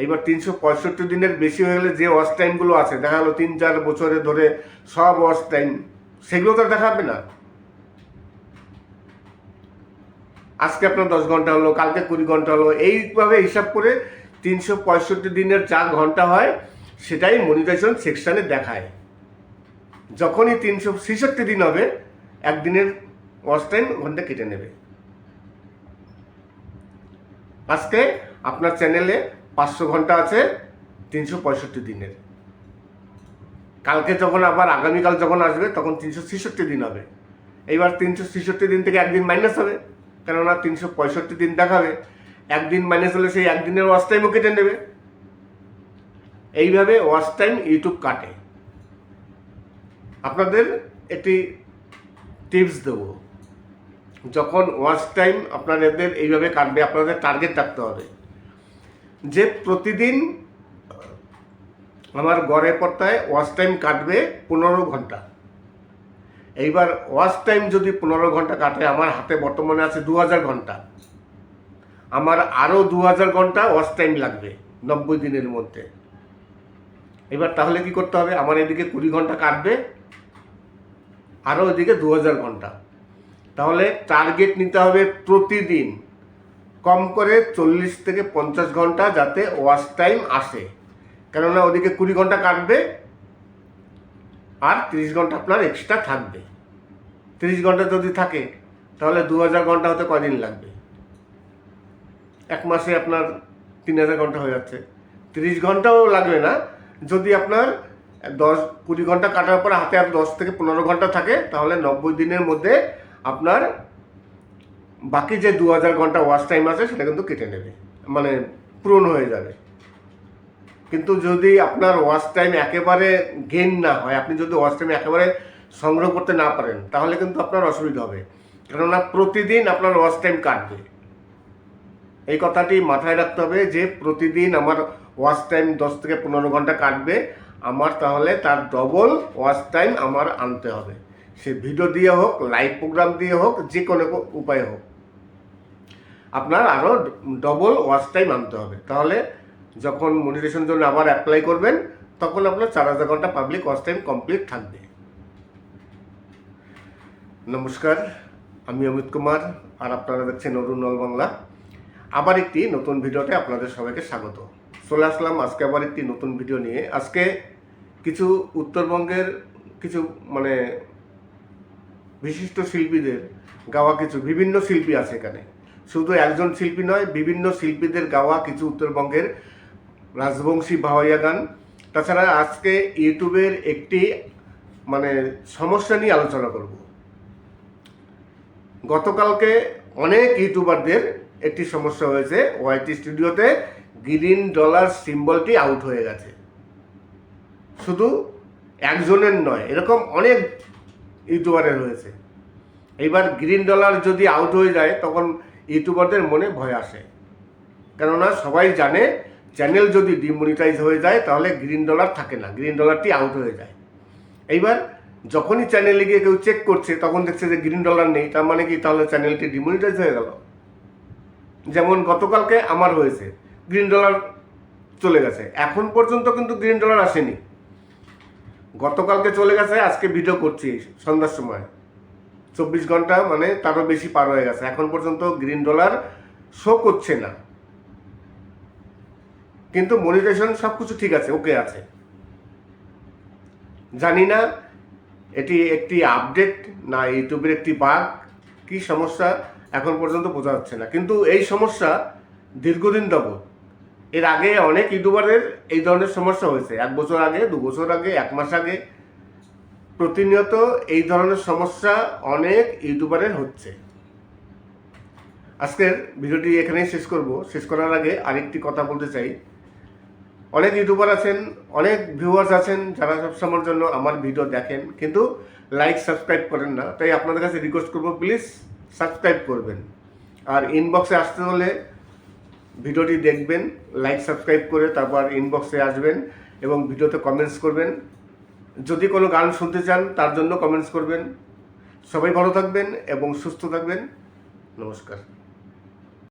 S4: এইবার 365 দিনের বেশি হয়ে গেলে যে ওয়াচ টাইমগুলো আছে, দেখা গেলো 3-4 বছরে ধরে সব ওয়াচ টাইম, সেগুলো তো দেখাবে না। আজকে আপনার 10 ঘন্টা হলো, কালকে 20 ঘন্টা হলো, এইভাবে হিসাব করে 365 দিনের যা ঘন্টা হয় সেটাই মনিটাইজেশন সেকশানে দেখায়। যখনই 366 দিন হবে একদিনের ওয়াচ টাইম ঘন্টা কেটে নেবে। আজকে আপনার চ্যানেলে 500 ঘন্টা আছে 365 দিনের, কালকে যখন আবার আগামীকাল যখন আসবে তখন 366 দিন হবে। এইবার 366 দিন থেকে একদিন মাইনাস হবে, কেননা 365 দিন দেখাবে, একদিন মাইনাস হলে সেই একদিনের ওয়াচ টাইমও কেটে নেবে। এইভাবে ওয়াচ টাইম ইউটিউব কাটে। আপনাদের একটি টিপস দেবো, যখন ওয়াচ টাইম আপনাদের এইভাবে কাটবে আপনাদের টার্গেট রাখতে হবে যে প্রতিদিন আমার গড়ে পড়তায় ওয়াচ টাইম কাটবে 15 ঘন্টা। এইবার ওয়াচ টাইম যদি 15 ঘন্টা কাটে, আমার হাতে বর্তমানে আছে 2000 ঘন্টা, আমার আরও 2000 ঘন্টা ওয়াচ টাইম লাগবে 90 দিনের মধ্যে। এবার তাহলে কি করতে হবে, আমার এদিকে 20 ঘন্টা কাটবে, আরও এদিকে 2000 ঘন্টা। তাহলে টার্গেট নিতে হবে প্রতিদিন কম করে 40 থেকে 50 ঘন্টা যাতে ওয়াচ টাইম আসে, কেননা ওদিকে 20 ঘন্টা কাটবে আর 30 ঘন্টা আপনার এক্সট্রা থাকবে। 30 ঘন্টা যদি থাকে তাহলে 2000 ঘন্টা হতে কয়দিন লাগবে? 1 মাসে আপনার 3000 ঘন্টা হয়ে যাচ্ছে। 30 ঘন্টাও লাগবে না, যদি আপনার 20 ঘন্টা কাটার পর হাতে আর 10 থেকে 15 ঘন্টা থাকে, তাহলে 90 দিনের মধ্যে আপনার বাকি যে 2000 ঘন্টা ওয়াচ টাইম আছে সেটা কিন্তু কেটে নেবে, মানে পূরণ হয়ে যাবে। কিন্তু যদি আপনার ওয়াচ টাইম একেবারে গেইন না হয়, আপনি যদি ওয়াচ টাইম একেবারে সংগ্রহ করতে না পারেন, তাহলে কিন্তু আপনার অসুবিধা হবে, কেননা প্রতিদিন আপনার ওয়াচ টাইম কাটবে। এই কথাটি মাথায় রাখতে হবে যে প্রতিদিন আমার ওয়াচ টাইম 10 থেকে 15 ঘন্টা কাটবে, আমার তাহলে তার ডবল ওয়াচ টাইম আমার আনতে হবে। সে ভিডিও দিয়ে হোক, লাইভ প্রোগ্রাম দিয়ে হোক, যে কোনো উপায়ে হোক, আপনার আরও ডবল ওয়াচ টাইম আনতে হবে। তাহলে যখন মনিটাইজেশন জন্য আবার অ্যাপ্লাই করবেন, তখন আপনার 4000 ঘন্টা পাবলিক ওয়াচ টাইম কমপ্লিট থাকবে। নমস্কার, আমি অমিত কুমার, আর আপনারা দেখছেন অরুণ নল বাংলা। আবার একটি নতুন ভিডিওতে আপনাদের সবাইকে স্বাগত। চলে আসলাম আজকে আবার একটি নতুন ভিডিও নিয়ে। আজকে কিছু উত্তরবঙ্গের কিছু মানে বিশিষ্ট শিল্পীদের গাওয়া, কিছু বিভিন্ন শিল্পী আছে এখানে, শুধু একজন শিল্পী নয়, বিভিন্ন শিল্পীদের গাওয়া কিছু উত্তরবঙ্গের রাজবংশী ভাওয়াইয়া গান। তাছাড়া আজকে ইউটিউবের একটি মানে সমস্যা নিয়ে আলোচনা করব। গতকালকে অনেক ইউটিউবারদের একটি সমস্যা হয়েছে, ওয়াইটি স্টুডিওতে গ্রিন ডলার সিম্বলটি আউট হয়ে গেছে। শুধু একজনের নয়, এরকম অনেক ইউটিউবারের হয়েছে। এইবার গ্রিন ডলার যদি আউট হয়ে যায়, তখন ইউটিউবারদের মনে ভয় আসে, কেননা সবাই জানে চ্যানেল যদি ডিমনিটাইজ হয়ে যায় তাহলে গ্রিন ডলার থাকে না, গ্রিন ডলারটি আউট হয়ে যায়। এইবার যখনই চ্যানেলে গিয়ে কেউ চেক করছে, তখন দেখছে যে গ্রিন ডলার নেই, তার মানে কি তাহলে চ্যানেলটি ডিমনিটাইজ হয়ে গেল। যেমন গতকালকে আমার হয়েছে, গ্রিন ডলার চলে গেছে, এখন পর্যন্ত কিন্তু গ্রিন ডলার আসেনি। গতকালকে চলে গেছে, আজকে ভিডিও করছি সন্ধ্যার সময়, 24 ঘন্টা মানে তারও বেশি পার হয়ে গেছে, এখন পর্যন্ত গ্রিন ডলার শো করছে না। কিন্তু মনিটাইজেশন সব কিছু ঠিক আছে, ওকে আছে। জানি না এটি একটি আপডেট না ইউটিউবের একটি বাগ, কি সমস্যা এখন পর্যন্ত বোঝা যাচ্ছে না। কিন্তু এই সমস্যা দীর্ঘদিন যাবত, এর আগে অনেক ইউটিউবারের এই ধরনের সমস্যা হয়েছে, 1 বছর আগে, 2 বছর আগে, 1 মাস আগে, প্রতিনিয়ত এই ধরনের সমস্যা অনেক ইউটিউবারের হচ্ছে। আজকের ভিডিওটি এখানেই শেষ করব। শেষ করার আগে আরেকটি কথা বলতে চাই, অনেক ইউটিউবার আছেন, অনেক ভিউয়ার্স আছেন যারা সবসময়ের জন্য আমার ভিডিও দেখেন, কিন্তু লাইক সাবস্ক্রাইব করেন না। তাই আপনাদের কাছে রিকোয়েস্ট করব, প্লিজ সাবস্ক্রাইব করবেন। আর ইনবক্সে আসতে হলে ভিডিওটি দেখবেন, লাইক সাবস্ক্রাইব করে তারপর ইনবক্সে আসবেন এবং ভিডিওতে কমেন্টস করবেন। যদি কোনো গান শুনতে চান তার জন্য কমেন্টস করবেন। সবাই ভালো থাকবেন এবং সুস্থ থাকবেন। নমস্কার।